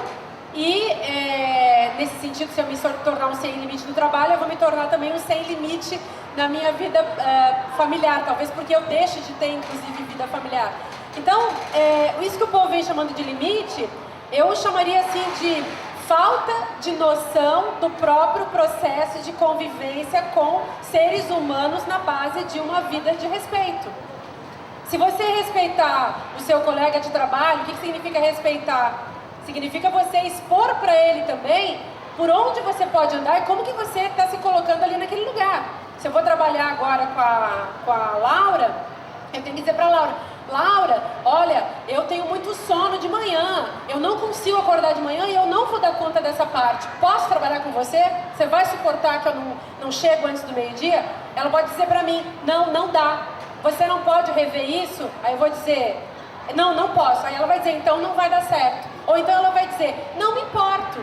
e nesse sentido, se eu me tornar um sem limite no trabalho, eu vou me tornar também um sem limite na minha vida familiar, talvez porque eu deixe de ter inclusive vida familiar. Então, isso que o povo vem chamando de limite, eu chamaria assim de falta de noção do próprio processo de convivência com seres humanos na base de uma vida de respeito. Se você respeitar o seu colega de trabalho, o que significa respeitar? Significa você expor para ele também por onde você pode andar e como que você está se colocando ali naquele lugar. Se eu vou trabalhar agora com a Laura, eu tenho que dizer para a Laura, olha, eu tenho muito sono de manhã, eu não consigo acordar de manhã e eu não vou dar conta dessa parte. Posso trabalhar com você? Você vai suportar que eu não chego antes do meio-dia? Ela pode dizer para mim, não dá. Você não pode rever isso? Aí eu vou dizer, não posso. Aí ela vai dizer, então não vai dar certo. Ou então ela vai dizer, não me importo.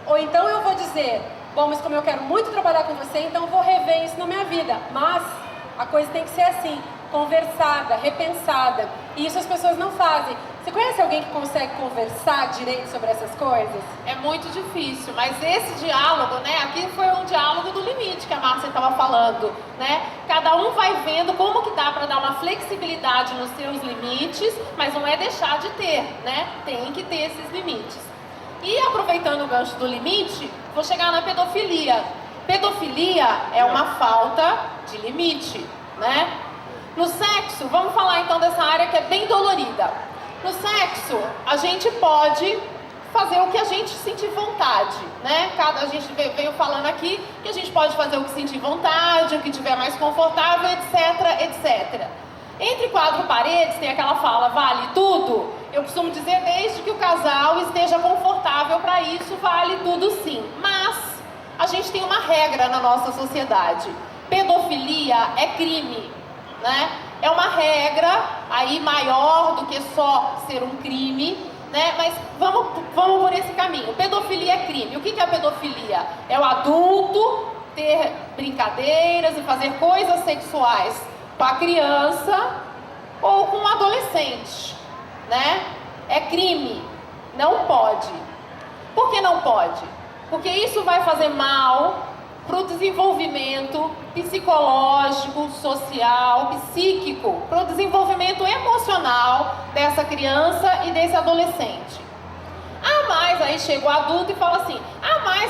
Ou então eu vou dizer, bom, mas como eu quero muito trabalhar com você, então eu vou rever isso na minha vida. Mas a coisa tem que ser assim, conversada, repensada. E isso as pessoas não fazem. Você conhece alguém que consegue conversar direito sobre essas coisas? É muito difícil, mas esse diálogo, né? Aqui foi um diálogo do limite que a Márcia estava falando, né? Cada um vai vendo como que dá para dar uma flexibilidade nos seus limites, mas não é deixar de ter, né? Tem que ter esses limites. E aproveitando o gancho do limite, vou chegar na pedofilia. Pedofilia é uma falta de limite, né? No sexo, vamos falar então dessa área que é bem dolorida. No sexo, a gente pode fazer o que a gente sentir vontade, né? A gente veio falando aqui que a gente pode fazer o que sentir vontade, o que tiver mais confortável, etc, etc. Entre quatro paredes tem aquela fala, vale tudo? Eu costumo dizer desde que o casal esteja confortável para isso, vale tudo sim. Mas a gente tem uma regra na nossa sociedade. Pedofilia é crime, né? É uma regra aí maior do que só ser um crime, né? Mas vamos por esse caminho. Pedofilia é crime. O que é a pedofilia? É o adulto ter brincadeiras e fazer coisas sexuais com a criança ou com o adolescente, né? É crime. Não pode. Por que não pode? Porque isso vai fazer mal para o desenvolvimento psicológico, social, psíquico, para o desenvolvimento emocional dessa criança e desse adolescente. Mas aí chega o adulto e fala assim,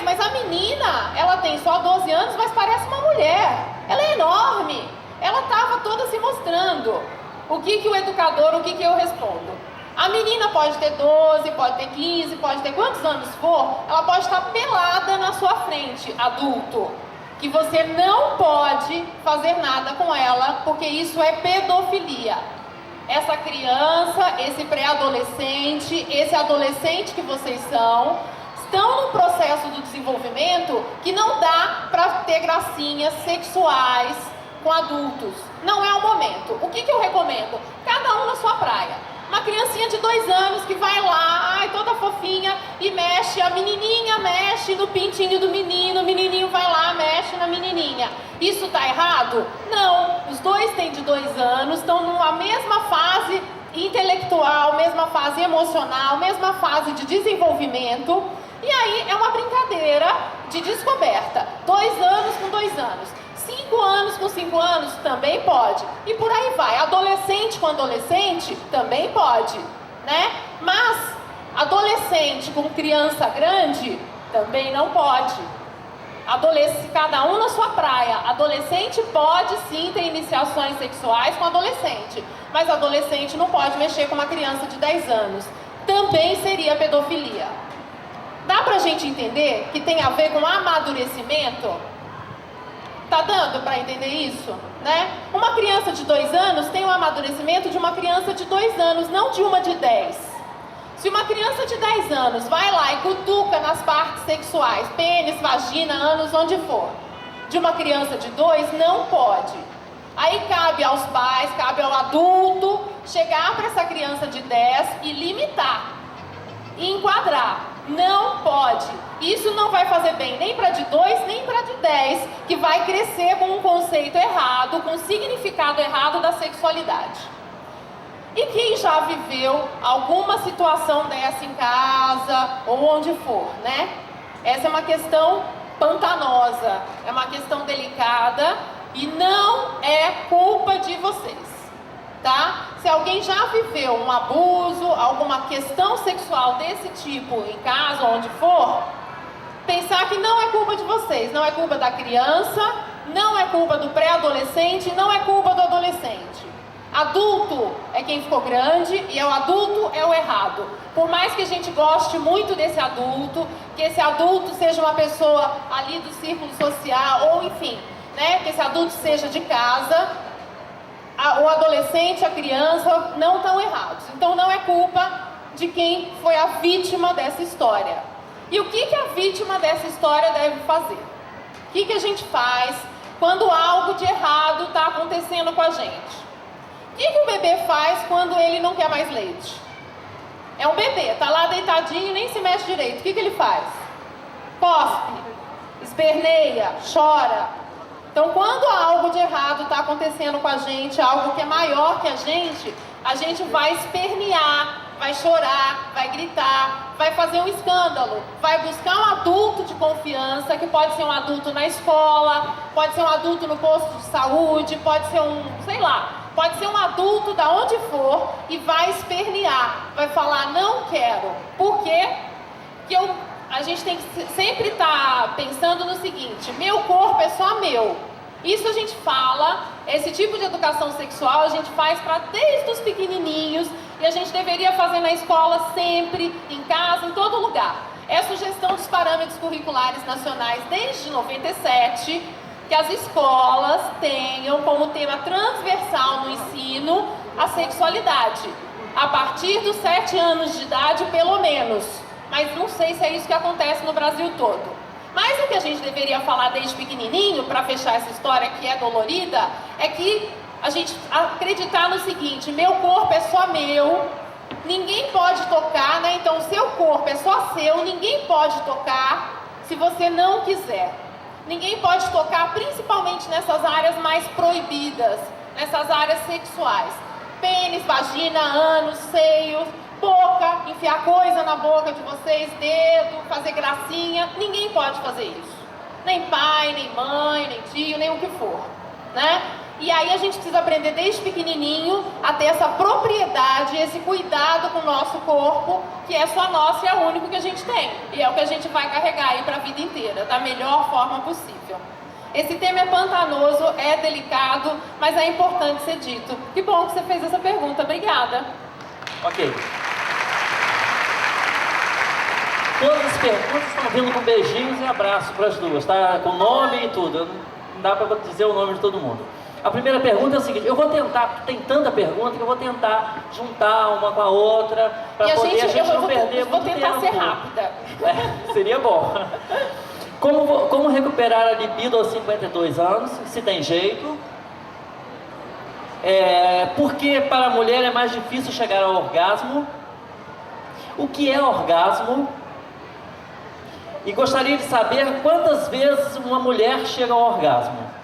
mas a menina, ela tem só 12 anos, mas parece uma mulher, ela é enorme, ela estava toda se mostrando. O que o educador, o que eu respondo? A menina pode ter 12, pode ter 15, pode ter quantos anos for, ela pode estar pelada na sua frente, adulto. Que você não pode fazer nada com ela, porque isso é pedofilia. Essa criança, esse pré-adolescente, esse adolescente que vocês são, estão num processo do desenvolvimento que não dá para ter gracinhas sexuais com adultos. Não é o momento. O que eu recomendo? Cada um na sua praia. Uma criancinha de 2 anos que vai lá, toda fofinha, e mexe, a menininha mexe no pintinho do menino, o menininho vai lá, mexe na menininha. Isso tá errado? Não. Os dois têm de 2 anos, estão numa mesma fase intelectual, mesma fase emocional, mesma fase de desenvolvimento. E aí é uma brincadeira de descoberta. 2 anos com 2 anos. Se 5 anos com 5 anos também pode. E por aí vai. Adolescente com adolescente também pode, né? Mas adolescente com criança grande também não pode. Cada um na sua praia. Adolescente pode sim ter iniciações sexuais com adolescente, mas adolescente não pode mexer com uma criança de 10 anos. Também seria pedofilia. Dá pra gente entender que tem a ver com amadurecimento? Tá dando pra entender isso, né? Uma criança de 2 anos tem o amadurecimento de uma criança de 2 anos, não de uma de 10. Se uma criança de 10 anos vai lá e cutuca nas partes sexuais, pênis, vagina, ânus, onde for, de uma criança de 2, não pode. Aí cabe aos pais, cabe ao adulto, chegar para essa criança de 10 e limitar, e enquadrar. Não pode. Isso não vai fazer bem nem para de 2, nem para de 10, que vai crescer com um conceito errado, com um significado errado da sexualidade. E quem já viveu alguma situação dessa em casa ou onde for, né? Essa é uma questão pantanosa, é uma questão delicada e não é culpa de vocês, tá? Se alguém já viveu um abuso, alguma questão sexual desse tipo em casa ou onde for, pensar que não é culpa de vocês, não é culpa da criança, não é culpa do pré-adolescente, não é culpa do adolescente. Adulto é quem ficou grande e o adulto é o errado. Por mais que a gente goste muito desse adulto, que esse adulto seja uma pessoa ali do círculo social, ou enfim, né, que esse adulto seja de casa, o adolescente, a criança não estão errados. Então não é culpa de quem foi a vítima dessa história. E o que a vítima dessa história deve fazer? O que a gente faz quando algo de errado está acontecendo com a gente? O que o bebê faz quando ele não quer mais leite? É um bebê, tá lá deitadinho e nem se mexe direito. O que ele faz? Cospe, esperneia, chora. Então, quando algo de errado está acontecendo com a gente, algo que é maior que a gente vai espernear, vai chorar, vai gritar, vai fazer um escândalo, vai buscar um adulto de confiança, que pode ser um adulto na escola, pode ser um adulto no posto de saúde, pode ser pode ser um adulto da onde for e vai espernear, vai falar não quero. Por quê? Porque a gente tem que sempre estar pensando no seguinte, meu corpo é só meu. Isso a gente fala, esse tipo de educação sexual a gente faz desde os pequenininhos e a gente deveria fazer na escola sempre, em casa, em todo lugar. É a sugestão dos parâmetros curriculares nacionais desde 97, que as escolas tenham como tema transversal no ensino a sexualidade, a partir dos 7 anos de idade, pelo menos. Mas não sei se é isso que acontece no Brasil todo. Mas o que a gente deveria falar desde pequenininho, para fechar essa história que é dolorida, é que a gente acreditar no seguinte, meu corpo é só meu, ninguém pode tocar, né? Então o seu corpo é só seu, ninguém pode tocar se você não quiser. Ninguém pode tocar, principalmente nessas áreas mais proibidas, nessas áreas sexuais. Pênis, vagina, ânus, seios, boca, enfiar coisa na boca de vocês, dedo, fazer gracinha. Ninguém pode fazer isso. Nem pai, nem mãe, nem tio, nem o que for, né? E aí a gente precisa aprender desde pequenininho a ter essa propriedade, esse cuidado com o nosso corpo, que é só nosso e é o único que a gente tem. E é o que a gente vai carregar aí para a vida inteira, da melhor forma possível. Esse tema é pantanoso, é delicado, mas é importante ser dito. Que bom que você fez essa pergunta, obrigada. Ok. Todas as perguntas estão vindo com beijinhos e abraços para as duas, tá? Com nome e tudo. Não dá para dizer o nome de todo mundo. A primeira pergunta é o seguinte, eu vou tentar, porque tem tanta pergunta que eu vou tentar juntar uma com a outra, para poder a gente não perder muito tempo. Vou tentar ser rápida. Seria bom. Como recuperar a libido aos 52 anos, se tem jeito? Porque para a mulher é mais difícil chegar ao orgasmo? O que é orgasmo? E gostaria de saber quantas vezes uma mulher chega ao orgasmo.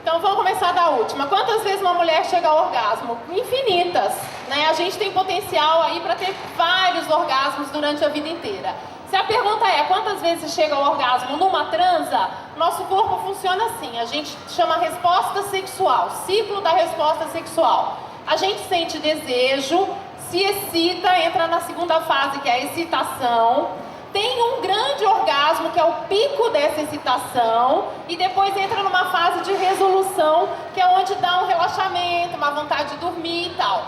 Então vamos começar da última. Quantas vezes uma mulher chega ao orgasmo? Infinitas, né? A gente tem potencial aí para ter vários orgasmos durante a vida inteira. Se a pergunta é quantas vezes chega ao orgasmo numa transa, nosso corpo funciona assim, a gente chama resposta sexual, ciclo da resposta sexual. A gente sente desejo, se excita, entra na segunda fase, que é a excitação, tem um grande orgasmo, que é o pico dessa excitação, e depois entra numa fase de resolução, que é onde dá um relaxamento, uma vontade de dormir e tal.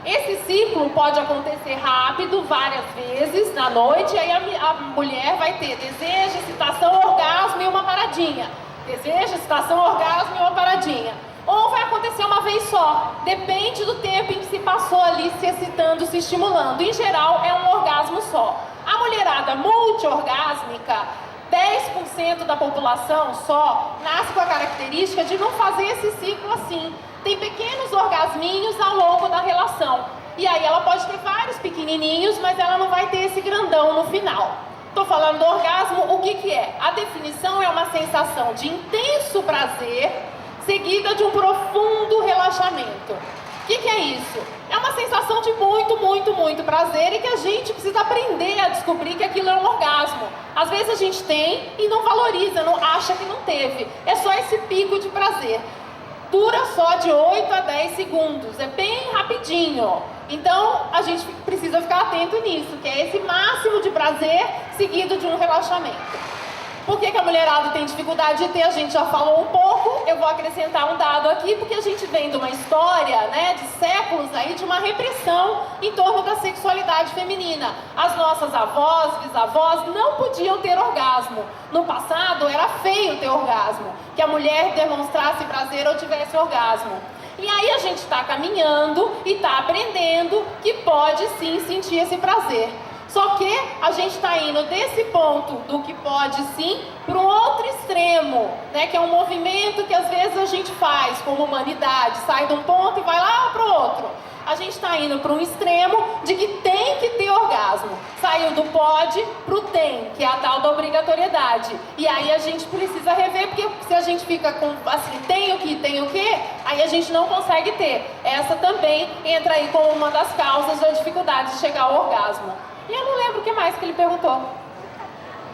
Esse ciclo pode acontecer rápido, várias vezes na noite, e aí a mulher vai ter desejo, excitação, orgasmo e uma paradinha. Desejo, excitação, orgasmo e uma paradinha. Ou vai acontecer uma vez só, depende do tempo em que se passou ali se excitando, se estimulando. Em geral, é um orgasmo só. A mulherada multiorgásmica, 10% da população só, nasce com a característica de não fazer esse ciclo assim. Tem pequenos orgasminhos ao longo da relação. E aí ela pode ter vários pequenininhos, mas ela não vai ter esse grandão no final. Estou falando do orgasmo, o que é? A definição é uma sensação de intenso prazer, seguida de um profundo relaxamento. O que é isso? É uma sensação de muito prazer e que a gente precisa aprender a descobrir que aquilo é um orgasmo. Às vezes a gente tem e não valoriza, não acha que não teve. É só esse pico de prazer. Dura só de 8 a 10 segundos, é bem rapidinho. Então a gente precisa ficar atento nisso, que é esse máximo de prazer seguido de um relaxamento. Por que a mulherada tem dificuldade de ter? A gente já falou um pouco, eu vou acrescentar um dado aqui, porque a gente vem de uma história, né, de séculos aí, de uma repressão em torno da sexualidade feminina. As nossas avós, bisavós não podiam ter orgasmo. No passado era feio ter orgasmo, que a mulher demonstrasse prazer ou tivesse orgasmo. E aí a gente está caminhando e está aprendendo que pode sim sentir esse prazer. Só que a gente está indo desse ponto do que pode sim para um outro extremo, né? Que é um movimento que às vezes a gente faz como humanidade, sai de um ponto e vai lá para o outro. A gente está indo para um extremo de que tem que ter orgasmo. Saiu do pode para o tem, que é a tal da obrigatoriedade. E aí a gente precisa rever, porque se a gente fica com assim, tem o que, aí a gente não consegue ter. Essa também entra aí como uma das causas da dificuldade de chegar ao orgasmo. E eu não lembro o que mais que ele perguntou.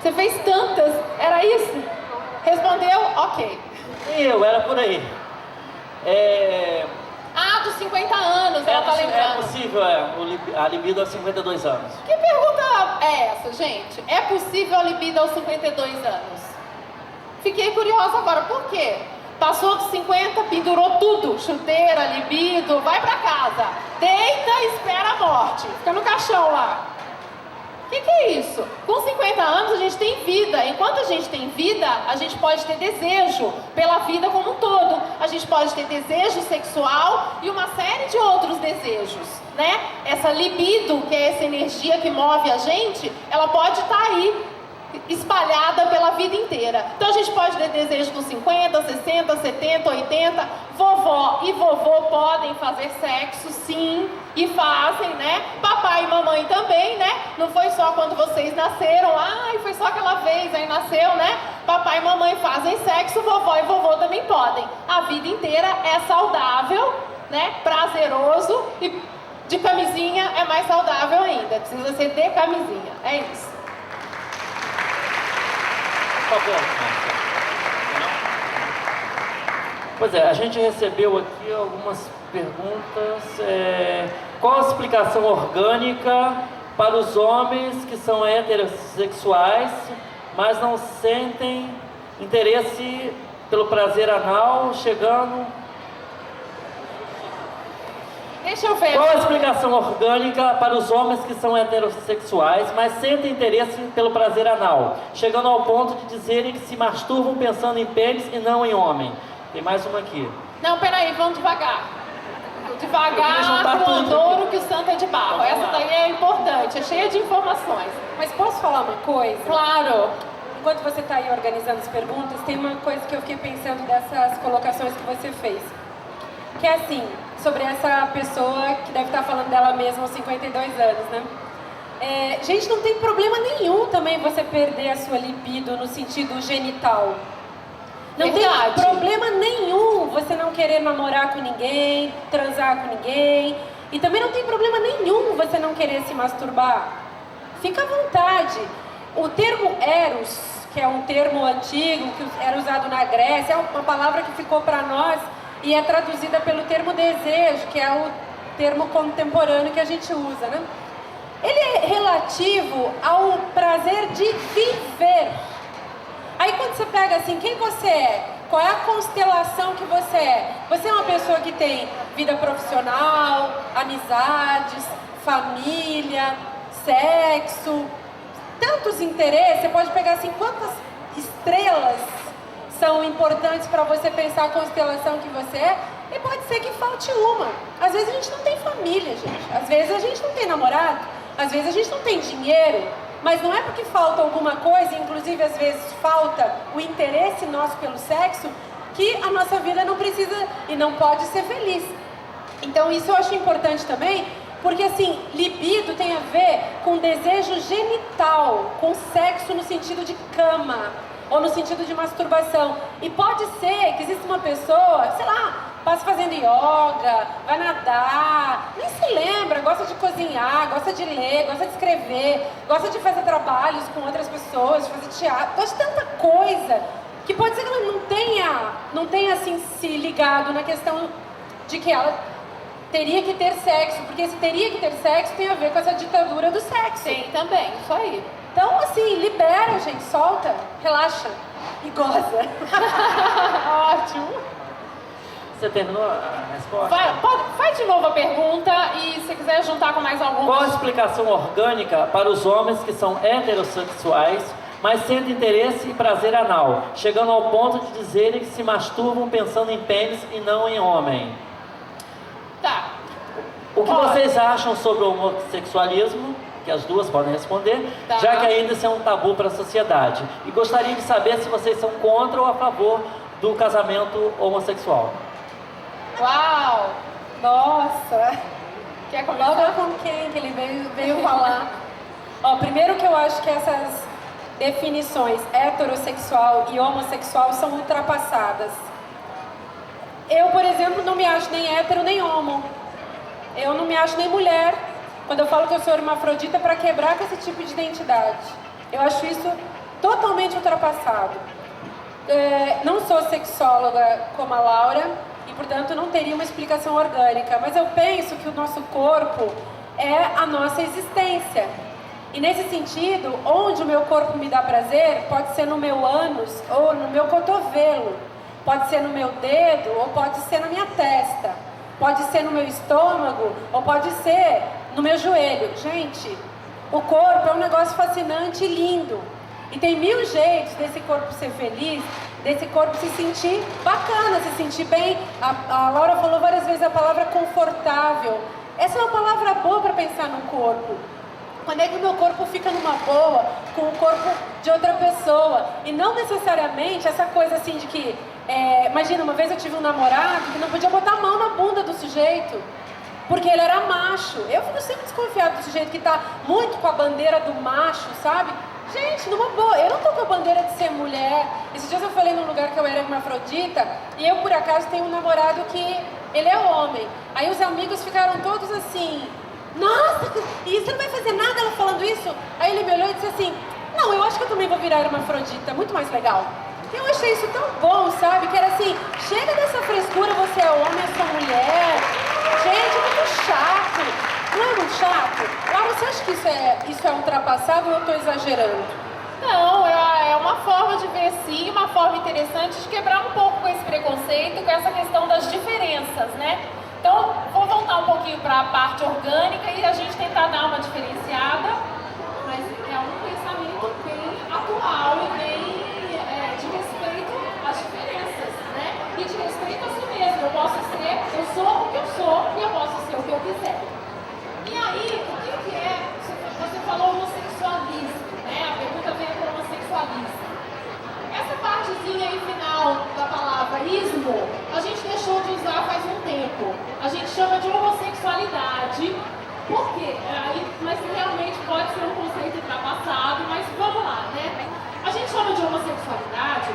Você fez tantas, era isso? Respondeu? Ok. Eu, era por aí. Dos 50 anos, ela tá lembrando. É possível, a libido aos 52 anos. Que pergunta é essa, gente? É possível a libido aos 52 anos? Fiquei curiosa agora, por quê? Passou dos 50, pendurou tudo, chuteira, libido, vai pra casa. Deita e espera a morte. Fica no caixão lá. O que é isso? Com 50 anos a gente tem vida. Enquanto a gente tem vida, a gente pode ter desejo pela vida como um todo. A gente pode ter desejo sexual e uma série de outros desejos, né? Essa libido, que é essa energia que move a gente, ela pode estar aí, espalhada pela vida inteira. Então a gente pode ter desejo com 50, 60, 70, 80. Vovó e vovô podem fazer sexo, sim, e fazem, né? Papai e mamãe também, né? Não foi só quando vocês nasceram, foi só aquela vez, aí nasceu, né? Papai e mamãe fazem sexo, vovó e vovô também podem. A vida inteira é saudável, né? Prazeroso, e de camisinha é mais saudável ainda. Precisa ser de camisinha, é isso. Pois é, a gente recebeu aqui algumas perguntas. Qual a explicação orgânica para os homens que são heterossexuais, mas não sentem interesse pelo prazer anal, chegando... Deixa eu ver. Qual a explicação orgânica para os homens que são heterossexuais, mas sentem interesse pelo prazer anal, chegando ao ponto de dizerem que se masturbam pensando em pênis e não em homem? Tem mais uma aqui. Não, peraí, vamos devagar. Devagar pro Andouro, que o santo é de barro. Vamos Essa lá. daí é importante, é cheia de informações. Mas posso falar uma coisa? Claro. Enquanto você está aí organizando as perguntas, tem uma coisa que eu fiquei pensando dessas colocações que você fez. Que é assim, sobre essa pessoa que deve estar falando dela mesma aos 52 anos, né? Gente, não tem problema nenhum também você perder a sua libido no sentido genital. Não Verdade. tem problema nenhum você não querer namorar com ninguém, transar com ninguém. E também não tem problema nenhum você não querer se masturbar. Fica à vontade. O termo eros, que é um termo antigo, que era usado na Grécia, é uma palavra que ficou para nós e é traduzida pelo termo desejo, que é o termo contemporâneo que a gente usa, né? Ele é relativo ao prazer de viver. Aí quando você pega assim, quem você é? Qual é a constelação que você é? Você é uma pessoa que tem vida profissional, amizades, família, sexo, tantos interesses. Você pode pegar assim, quantas estrelas são importantes para você pensar a constelação que você é? E pode ser que falte uma. Às vezes a gente não tem família, gente. Às vezes a gente não tem namorado. Às vezes a gente não tem dinheiro. Mas não é porque falta alguma coisa, inclusive às vezes falta o interesse nosso pelo sexo, que a nossa vida não precisa e não pode ser feliz. Então isso eu acho importante também, porque assim, libido tem a ver com desejo genital, com sexo no sentido de cama, ou no sentido de masturbação. E pode ser que exista uma pessoa, sei lá, passa fazendo yoga, vai nadar, nem se lembra, gosta de cozinhar, gosta de ler, gosta de escrever, gosta de fazer trabalhos com outras pessoas, de fazer teatro, gosta de tanta coisa, que pode ser que ela não tenha assim se ligado na questão de que ela teria que ter sexo, porque esse teria que ter sexo tem a ver com essa ditadura do sexo. Tem também, isso aí. Então, assim, libera, gente, solta, relaxa e goza. Ótimo. Você terminou a resposta? Faz de novo a pergunta e se quiser juntar com mais algum. Qual a explicação orgânica para os homens que são heterossexuais, mas sentem interesse e prazer anal, chegando ao ponto de dizerem que se masturbam pensando em pênis e não em homem? Tá. O que vocês acham sobre o homossexualismo? Que as duas podem responder, tá, já que ainda isso é um tabu para a sociedade. E gostaria de saber se vocês são contra ou a favor do casamento homossexual. Uau! Nossa! Quer começar? Logo com quem que ele veio falar? Ó, primeiro que eu acho que essas definições heterossexual e homossexual são ultrapassadas. Eu, por exemplo, não me acho nem hétero nem homo. Eu não me acho nem mulher. Quando eu falo que eu sou hermafrodita, é para quebrar com esse tipo de identidade. Eu acho isso totalmente ultrapassado. Não sou sexóloga como a Laura e, portanto, não teria uma explicação orgânica. Mas eu penso que o nosso corpo é a nossa existência. E, nesse sentido, onde o meu corpo me dá prazer, pode ser no meu ânus ou no meu cotovelo. Pode ser no meu dedo ou pode ser na minha testa. Pode ser no meu estômago ou pode ser no meu joelho. Gente, o corpo é um negócio fascinante e lindo. E tem 1000 jeitos desse corpo ser feliz, desse corpo se sentir bacana, se sentir bem. A Laura falou várias vezes a palavra confortável. Essa é uma palavra boa para pensar no corpo. Quando é que o meu corpo fica numa boa com o corpo de outra pessoa? E não necessariamente essa coisa assim de que... imagina, uma vez eu tive um namorado que não podia botar a mão na bunda do sujeito, porque ele era macho. Eu fico sempre desconfiado do sujeito que tá muito com a bandeira do macho, sabe? Gente, numa boa, eu não tô com a bandeira de ser mulher. Esses dias eu falei num lugar que eu era hermafrodita e eu, por acaso, tenho um namorado que ele é homem. Aí os amigos ficaram todos assim... Nossa, e você não vai fazer nada ela falando isso? Aí ele me olhou e disse assim, não, eu acho que eu também vou virar hermafrodita, muito mais legal. Eu achei isso tão bom, sabe? Que era assim, chega dessa frescura, você é homem, eu sou mulher. Gente, é muito chato. Não é muito chato? Laura, você acha que isso é ultrapassado ou eu estou exagerando? Não, é uma forma de ver sim, uma forma interessante de quebrar um pouco com esse preconceito, com essa questão das diferenças, né? Então, vou voltar um pouquinho para a parte orgânica e a gente tentar dar uma diferenciada, mas é um pensamento bem atual e bem de respeito às diferenças, né? E de respeito a si mesmo. Eu sou o que eu sou e eu posso ser o que eu quiser. E aí, o que é? Você falou homossexualismo, né? A pergunta veio para homossexualismo. Essa partezinha aí final da palavra ismo, a gente deixou de usar faz um tempo. A gente chama de homossexualidade. Por quê? Mas realmente pode ser um conceito ultrapassado, mas vamos lá, né? A gente chama de homossexualidade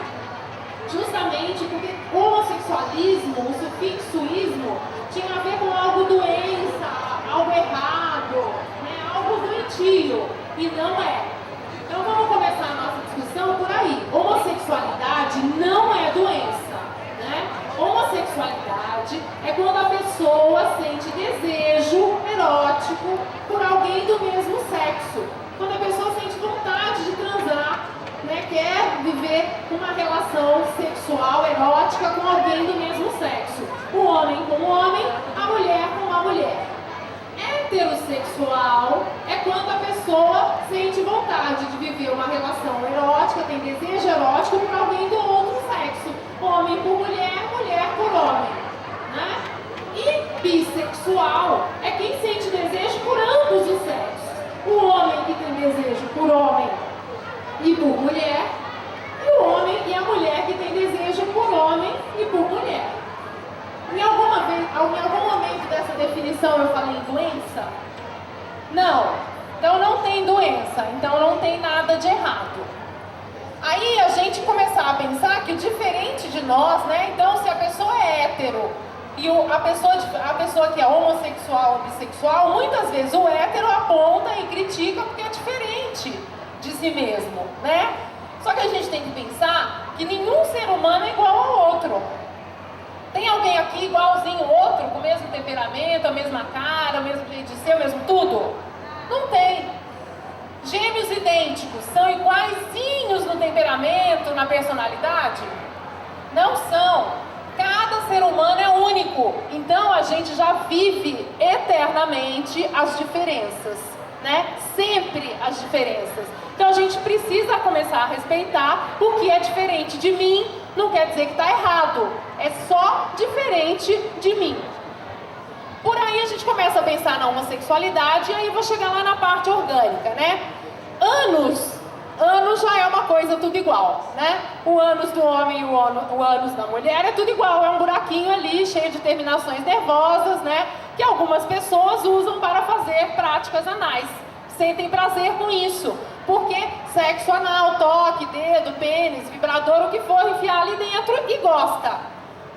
justamente porque o homossexualismo, o sufixo ismo, tinha a ver com algo doença, algo errado, né? Algo doentio, e não é. Então vamos vontade é quando a pessoa sente desejo erótico por alguém do mesmo sexo. Quando a pessoa sente vontade de transar, né, quer viver uma relação sexual erótica com alguém do mesmo sexo. O homem com o homem, a mulher com a mulher. Heterossexual é quando a pessoa sente vontade de viver uma relação erótica, tem desejo erótico por alguém do outro sexo. Homem por mulher, mulher por homem, né? E bissexual é quem sente desejo por ambos os sexos. O homem que tem desejo por homem e por mulher, e o homem e a mulher que tem desejo por homem e por mulher. Em algum momento dessa definição eu falei doença? Não. Então não tem doença, então não tem nada de errado. Aí a gente começar a pensar que o diferente de nós, né? Então se a pessoa é hétero e a pessoa que é homossexual ou bissexual, muitas vezes o hétero aponta e critica porque é diferente de si mesmo, né? Só que a gente tem que pensar que nenhum ser humano é igual ao outro. Tem alguém aqui igualzinho ao outro, com o mesmo temperamento, a mesma cara, o mesmo jeito de ser, o mesmo tudo? Não tem. Gêmeos idênticos são iguaizinhos no temperamento, na personalidade? Não são. Cada ser humano é único. Então a gente já vive eternamente as diferenças, né? Sempre as diferenças. Então a gente precisa começar a respeitar o que é diferente de mim. Não quer dizer que está errado, é só diferente de mim. Por aí a gente começa a pensar na homossexualidade e aí eu vou chegar lá na parte orgânica, né? Ânus já é uma coisa tudo igual, né? O ânus do homem e o ânus da mulher é tudo igual, é um buraquinho ali cheio de terminações nervosas, né? Que algumas pessoas usam para fazer práticas anais. Sentem prazer com isso, porque sexo anal, toque, dedo, pênis, vibrador, o que for, enfiar ali dentro e gosta.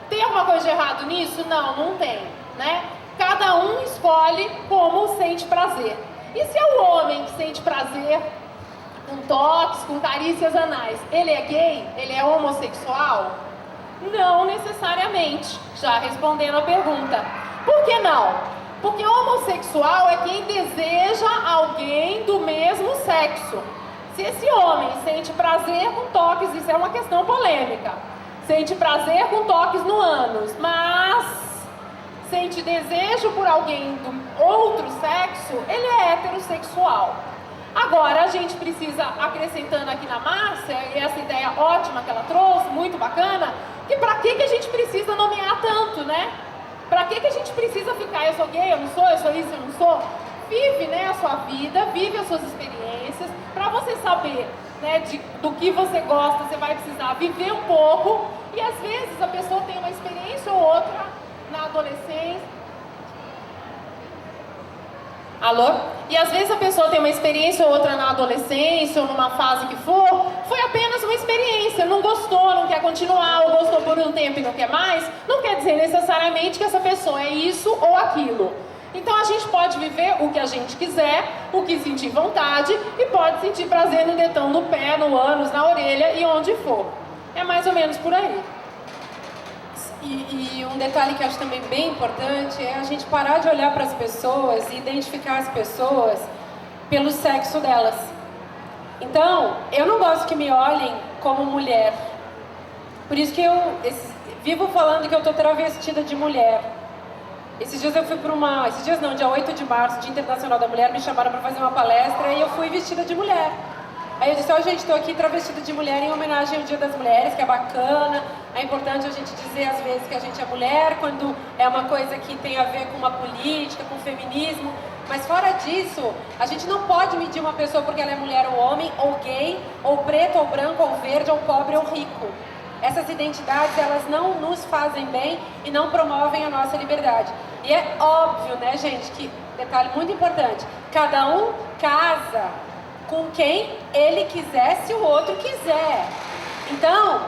Tem alguma coisa de errado nisso? Não, não tem, né? Cada um escolhe como sente prazer. E se é o homem que sente prazer com toques, com carícias anais, ele é gay? Ele é homossexual? Não necessariamente, já respondendo a pergunta. Por que não? Porque homossexual é quem deseja alguém do mesmo sexo. Se esse homem sente prazer com toques, isso é uma questão polêmica. Sente prazer com toques no ânus, mas sente desejo por alguém do outro sexo, ele é heterossexual. Agora a gente precisa, acrescentando aqui na Márcia, e essa ideia ótima que ela trouxe, muito bacana, que pra que a gente precisa nomear tanto, né? Pra que a gente precisa ficar, eu sou gay, eu não sou, eu sou isso, eu não sou? Vive, né, a sua vida, vive as suas experiências. Pra você saber, né, do que você gosta, você vai precisar viver um pouco. E às vezes a pessoa tem uma experiência ou outra na adolescência. Alô? E às vezes a pessoa tem uma experiência ou outra na adolescência ou numa fase que for, foi apenas uma experiência, não gostou, não quer continuar, ou gostou por um tempo e não quer mais, não quer dizer necessariamente que essa pessoa é isso ou aquilo. Então a gente pode viver o que a gente quiser, o que sentir vontade, e pode sentir prazer no dedão do pé, no ânus, na orelha e onde for. É mais ou menos por aí. E um detalhe que eu acho também bem importante é a gente parar de olhar para as pessoas e identificar as pessoas pelo sexo delas. Então, eu não gosto que me olhem como mulher. Por isso que eu vivo falando que eu estou travestida de mulher. Esses dias eu fui para uma... Esses dias não, dia 8 de março, Dia Internacional da Mulher, me chamaram para fazer uma palestra e eu fui vestida de mulher. Aí eu disse, gente, estou aqui travestida de mulher em homenagem ao Dia das Mulheres, que é bacana. É importante a gente dizer às vezes que a gente é mulher, quando é uma coisa que tem a ver com uma política, com feminismo. Mas fora disso, a gente não pode medir uma pessoa porque ela é mulher ou homem, ou gay, ou preto, ou branco, ou verde, ou pobre, ou rico. Essas identidades, elas não nos fazem bem e não promovem a nossa liberdade. E é óbvio, né, gente, que, detalhe muito importante, cada um casa com quem ele quiser, se o outro quiser. Então,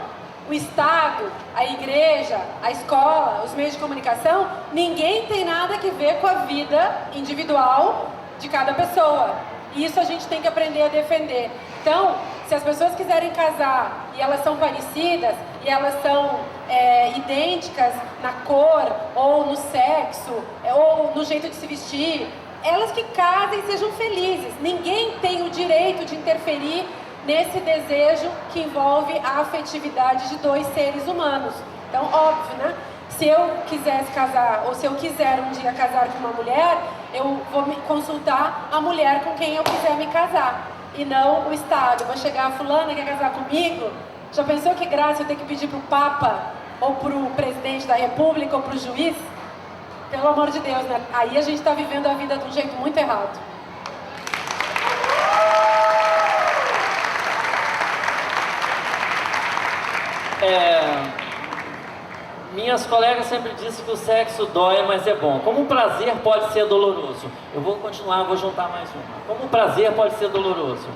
o Estado, a igreja, a escola, os meios de comunicação, ninguém tem nada a ver com a vida individual de cada pessoa. E isso a gente tem que aprender a defender. Então, se as pessoas quiserem casar e elas são parecidas, e elas são idênticas na cor, ou no sexo, ou no jeito de se vestir, elas que casem e sejam felizes. Ninguém tem o direito de interferir nesse desejo que envolve a afetividade de dois seres humanos. Então, óbvio, né? Se eu quisesse casar, ou se eu quiser um dia casar com uma mulher, eu vou me consultar a mulher com quem eu quiser me casar, e não o Estado. Eu vou chegar, fulana quer casar comigo? Já pensou que graça eu ter que pedir para o Papa, ou para o Presidente da República, ou para o juiz? Pelo amor de Deus, né? Aí a gente está vivendo a vida de um jeito muito errado. Minhas colegas sempre disseram que o sexo dói, mas é bom. Como o prazer pode ser doloroso? Eu vou continuar, vou juntar mais uma. Como o prazer pode ser doloroso?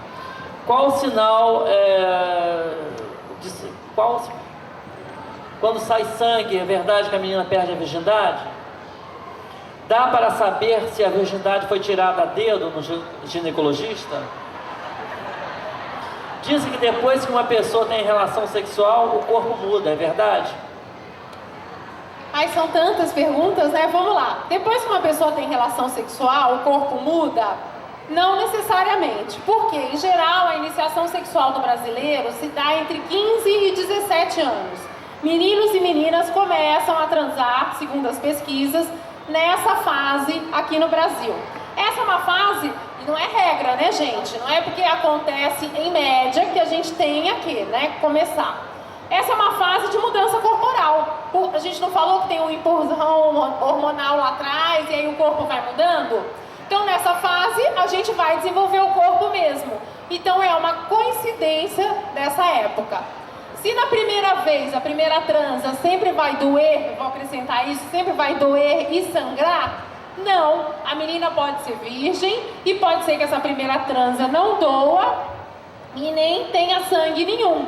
Qual o sinal quando sai sangue, é verdade que a menina perde a virgindade? Dá para saber se a virgindade foi tirada a dedo no ginecologista? Dizem que depois que uma pessoa tem relação sexual, o corpo muda, é verdade? Ai, são tantas perguntas, né? Vamos lá. Depois que uma pessoa tem relação sexual, o corpo muda? Não necessariamente. Porque, em geral, a iniciação sexual do brasileiro se dá entre 15 e 17 anos. Meninos e meninas começam a transar, segundo as pesquisas, nessa fase aqui no Brasil. Essa é uma fase, e não é regra, né, gente? Não é porque acontece em média que a gente tem aqui, né, começar. Essa é uma fase de mudança corporal. A gente não falou que tem um empurrão hormonal lá atrás e aí o corpo vai mudando? Então, nessa fase, a gente vai desenvolver o corpo mesmo. Então, é uma coincidência dessa época. Se na primeira vez, a primeira transa sempre vai doer, eu vou acrescentar isso, sempre vai doer e sangrar, não. A menina pode ser virgem e pode ser que essa primeira transa não doa e nem tenha sangue nenhum.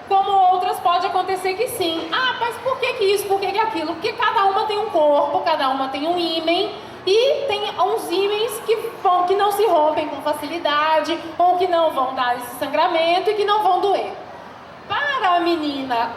Como outras pode acontecer que sim. Ah, mas por que isso, por que aquilo? Porque cada uma tem um corpo, cada uma tem um ímen, e tem uns ímens que não se rompem com facilidade, ou que não vão dar esse sangramento e que não vão doer. Para a menina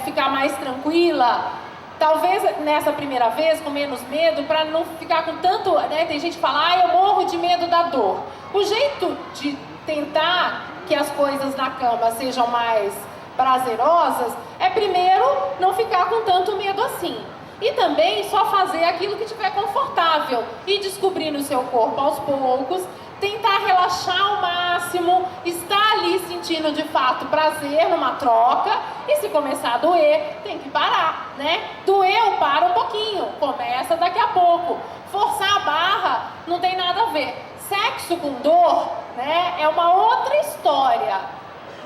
ficar mais tranquila, talvez nessa primeira vez, com menos medo, para não ficar com tanto, né? Tem gente que fala, eu morro de medo da dor. O jeito de tentar que as coisas na cama sejam mais prazerosas é primeiro não ficar com tanto medo assim. E também só fazer aquilo que estiver confortável e descobrir no seu corpo aos poucos, tentar relaxar ao máximo, estar ali sentindo de fato prazer numa troca, e se começar a doer, tem que parar, né? Doeu, para um pouquinho, começa daqui a pouco. Forçar a barra não tem nada a ver. Sexo com dor, né, é uma outra história.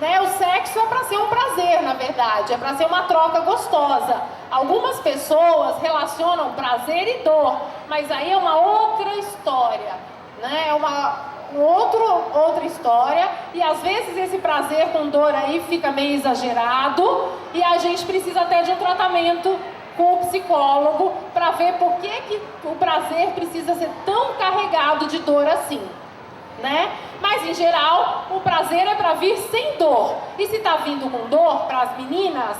Né? O sexo é para ser um prazer, na verdade, é para ser uma troca gostosa. Algumas pessoas relacionam prazer e dor, mas aí é uma outra história, né? É uma outra história, e às vezes esse prazer com dor aí fica meio exagerado, e a gente precisa até de um tratamento com o psicólogo para ver por que o prazer precisa ser tão carregado de dor assim. Né? Mas em geral, o prazer é para vir sem dor. E se está vindo com dor para as meninas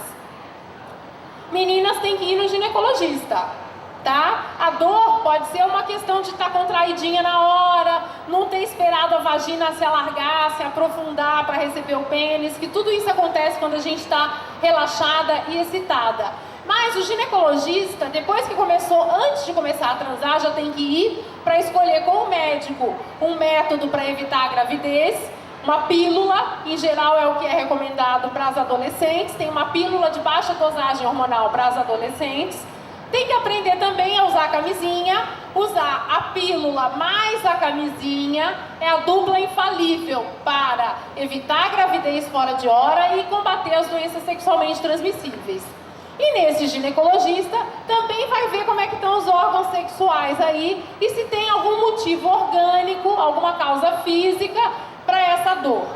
têm que ir no ginecologista, tá? A dor pode ser uma questão de estar contraidinha na hora, não ter esperado a vagina se alargar, se aprofundar para receber o pênis, que tudo isso acontece quando a gente está relaxada e excitada. Mas o ginecologista, depois que antes de começar a transar, já tem que ir para escolher com o médico um método para evitar a gravidez, uma pílula, em geral é o que é recomendado para as adolescentes, tem uma pílula de baixa dosagem hormonal para as adolescentes. Tem que aprender também a usar a camisinha, usar a pílula mais a camisinha, é a dupla infalível para evitar a gravidez fora de hora e combater as doenças sexualmente transmissíveis. E nesse ginecologista também vai ver como é que estão os órgãos sexuais aí e se tem algum motivo orgânico, alguma causa física para essa dor.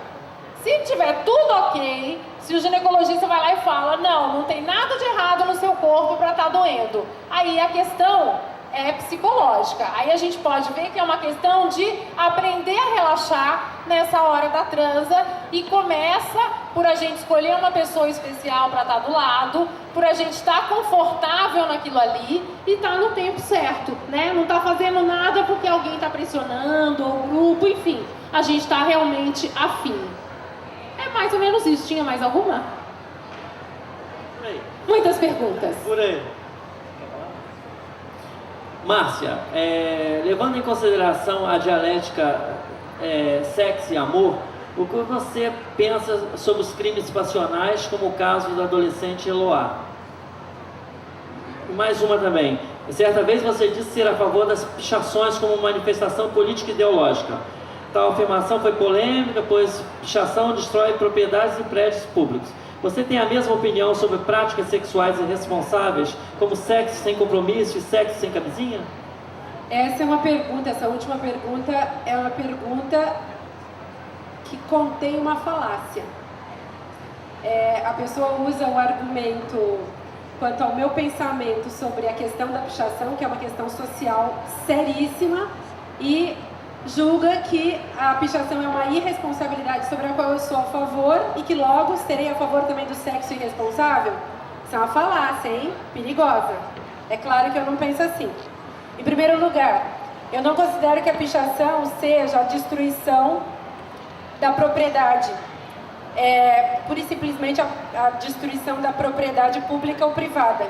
Se tiver tudo ok, se o ginecologista vai lá e fala, não tem nada de errado no seu corpo para estar doendo, aí a questão é psicológica. Aí a gente pode ver que é uma questão de aprender a relaxar nessa hora da transa e começa por a gente escolher uma pessoa especial para estar do lado, por a gente estar confortável naquilo ali e estar no tempo certo, né? Não tá fazendo nada porque alguém está pressionando, ou o grupo, enfim. A gente está realmente afim. É mais ou menos isso. Tinha mais alguma? Por aí. Muitas perguntas. Por aí. Márcia, levando em consideração a dialética sexo e amor, o que você pensa sobre os crimes passionais, como o caso da adolescente Eloá? Mais uma também. Certa vez você disse ser a favor das pichações como manifestação política e ideológica. Tal afirmação foi polêmica, pois pichação destrói propriedades e prédios públicos. Você tem a mesma opinião sobre práticas sexuais irresponsáveis, como sexo sem compromisso e sexo sem camisinha? Essa é uma pergunta, essa última pergunta é uma pergunta que contém uma falácia. A pessoa usa o argumento quanto ao meu pensamento sobre a questão da pichação, que é uma questão social seríssima, e julga que a pichação é uma irresponsabilidade sobre a qual eu sou a favor e que logo serei a favor também do sexo irresponsável. Isso é uma falácia, hein? Perigosa. É claro que eu não penso assim. Em primeiro lugar, eu não considero que a pichação seja a destruição da propriedade. Pura e simplesmente a destruição da propriedade pública ou privada.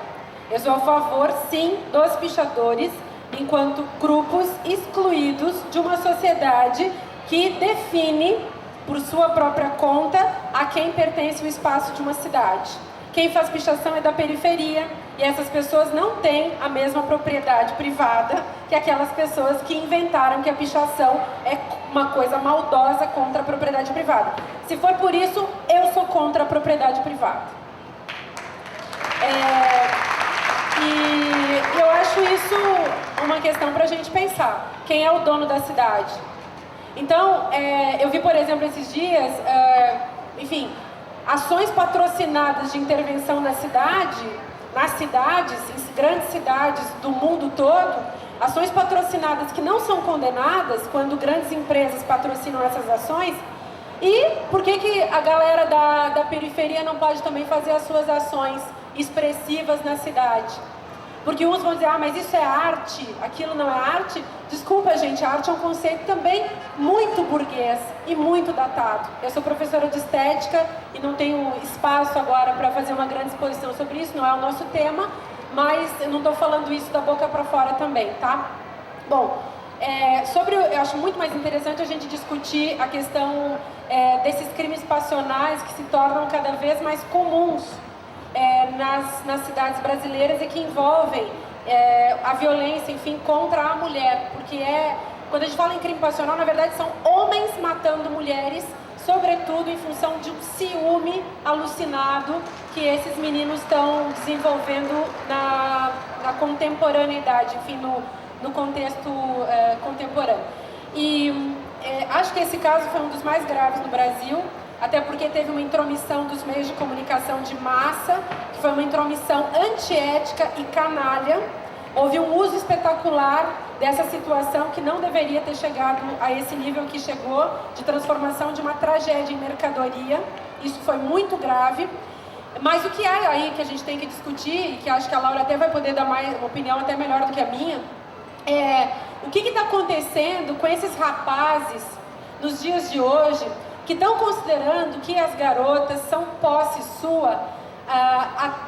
Eu sou a favor, sim, dos pichadores enquanto grupos excluídos de uma sociedade que define, por sua própria conta, a quem pertence o espaço de uma cidade. Quem faz pichação é da periferia e essas pessoas não têm a mesma propriedade privada que aquelas pessoas que inventaram que a pichação é uma coisa maldosa contra a propriedade privada. Se for por isso, eu sou contra a propriedade privada. E eu acho isso uma questão para a gente pensar. Quem é o dono da cidade? Então, eu vi, por exemplo, esses dias, enfim, ações patrocinadas de intervenção nas cidades, em grandes cidades do mundo todo, ações patrocinadas que não são condenadas quando grandes empresas patrocinam essas ações. E por que a galera da periferia não pode também fazer as suas ações expressivas na cidade? Porque uns vão dizer, mas isso é arte, aquilo não é arte. Desculpa, gente, a arte é um conceito também muito burguês e muito datado. Eu sou professora de estética e não tenho espaço agora para fazer uma grande exposição sobre isso, não é o nosso tema, mas eu não estou falando isso da boca para fora também, tá? Bom, eu acho muito mais interessante a gente discutir a questão desses crimes passionais que se tornam cada vez mais comuns nas cidades brasileiras e que envolvem a violência, enfim, contra a mulher, porque quando a gente fala em crime passional, na verdade são homens matando mulheres, sobretudo em função de um ciúme alucinado que esses meninos estão desenvolvendo na contemporaneidade, enfim, no contexto contemporâneo. E acho que esse caso foi um dos mais graves no Brasil, até porque teve uma intromissão dos meios de comunicação de massa, que foi uma intromissão antiética e canalha. Houve um uso espetacular dessa situação que não deveria ter chegado a esse nível que chegou, de transformação de uma tragédia em mercadoria. Isso foi muito grave. Mas o que é aí que a gente tem que discutir, e que acho que a Laura até vai poder dar uma opinião até melhor do que a minha, o que está acontecendo com esses rapazes nos dias de hoje, que estão considerando que as garotas são posse sua,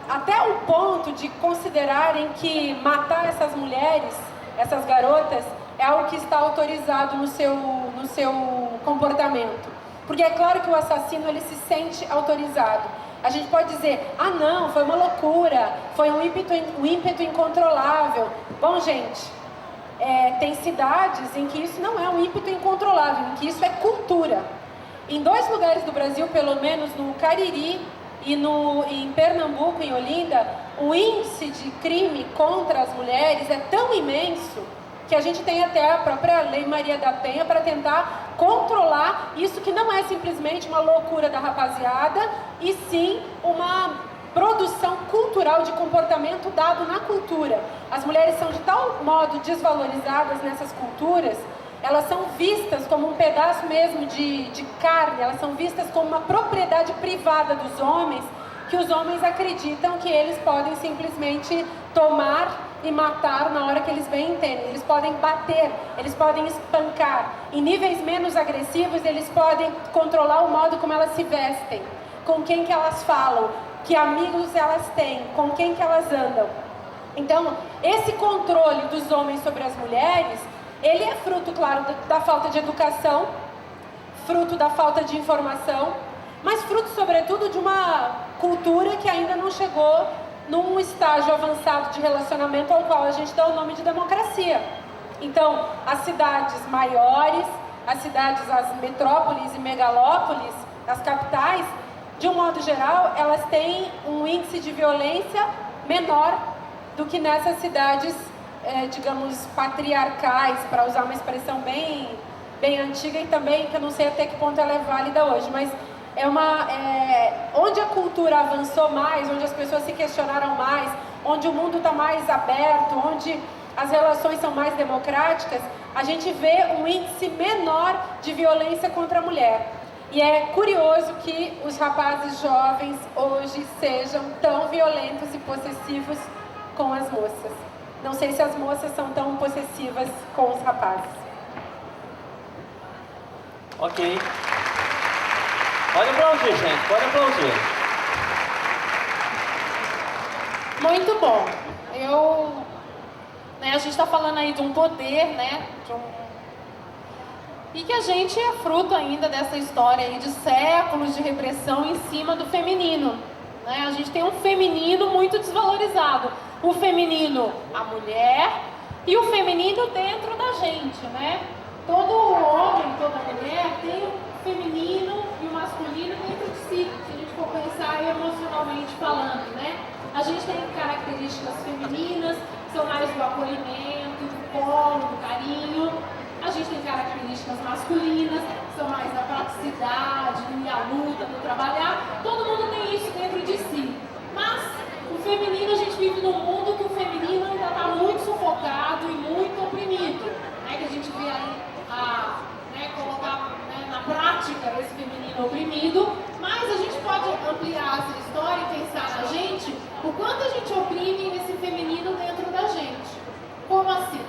até o ponto de considerarem que matar essas mulheres, essas garotas, é algo que está autorizado no seu comportamento. Porque é claro que o assassino ele se sente autorizado. A gente pode dizer, não, foi uma loucura, foi um ímpeto incontrolável. Bom, gente, tem cidades em que isso não é um ímpeto incontrolável, em que isso é cultura. Em 2 lugares do Brasil, pelo menos no Cariri e em Pernambuco, em Olinda, o índice de crime contra as mulheres é tão imenso que a gente tem até a própria Lei Maria da Penha para tentar controlar isso, que não é simplesmente uma loucura da rapaziada, e sim uma produção cultural de comportamento dado na cultura. As mulheres são de tal modo desvalorizadas nessas culturas, elas são vistas como um pedaço mesmo de carne, elas são vistas como uma propriedade privada dos homens, que os homens acreditam que eles podem simplesmente tomar e matar na hora que eles bem entendem. Eles podem bater, eles podem espancar. Em níveis menos agressivos, eles podem controlar o modo como elas se vestem, com quem que elas falam, que amigos elas têm, com quem que elas andam. Então, esse controle dos homens sobre as mulheres, ele é fruto, claro, da falta de educação, fruto da falta de informação, mas fruto, sobretudo, de uma cultura que ainda não chegou num estágio avançado de relacionamento ao qual a gente dá o nome de democracia. Então, as cidades maiores, as metrópoles e megalópolis, as capitais, de um modo geral, elas têm um índice de violência menor do que nessas cidades, digamos, patriarcais, para usar uma expressão bem antiga e também que eu não sei até que ponto ela é válida hoje, mas onde a cultura avançou mais, onde as pessoas se questionaram mais, onde o mundo está mais aberto, onde as relações são mais democráticas, a gente vê um índice menor de violência contra a mulher. E é curioso que os rapazes jovens hoje sejam tão violentos e possessivos com as moças. Não sei se as moças são tão possessivas com os rapazes. Ok. Pode aplaudir, gente, pode aplaudir. Muito bom. A gente está falando aí de um poder, né? E que a gente é fruto ainda dessa história aí de séculos de repressão em cima do feminino. Né? A gente tem um feminino muito desvalorizado. O feminino, a mulher, e o feminino dentro da gente, né? Todo homem, toda mulher tem o feminino e o masculino dentro de si, se a gente for pensar emocionalmente falando, né? A gente tem características femininas, que são mais do acolhimento, do colo, do carinho. A gente tem características masculinas, que são mais da praticidade, do ir à luta, do trabalhar. Todo mundo tem isso dentro de si. Mas o feminino, a gente vive num mundo que o feminino ainda está muito sufocado e muito oprimido. Né? Que a gente vê aí colocar na prática esse feminino oprimido. Mas a gente pode ampliar essa história e pensar na gente o quanto a gente oprime esse feminino dentro da gente. Como assim?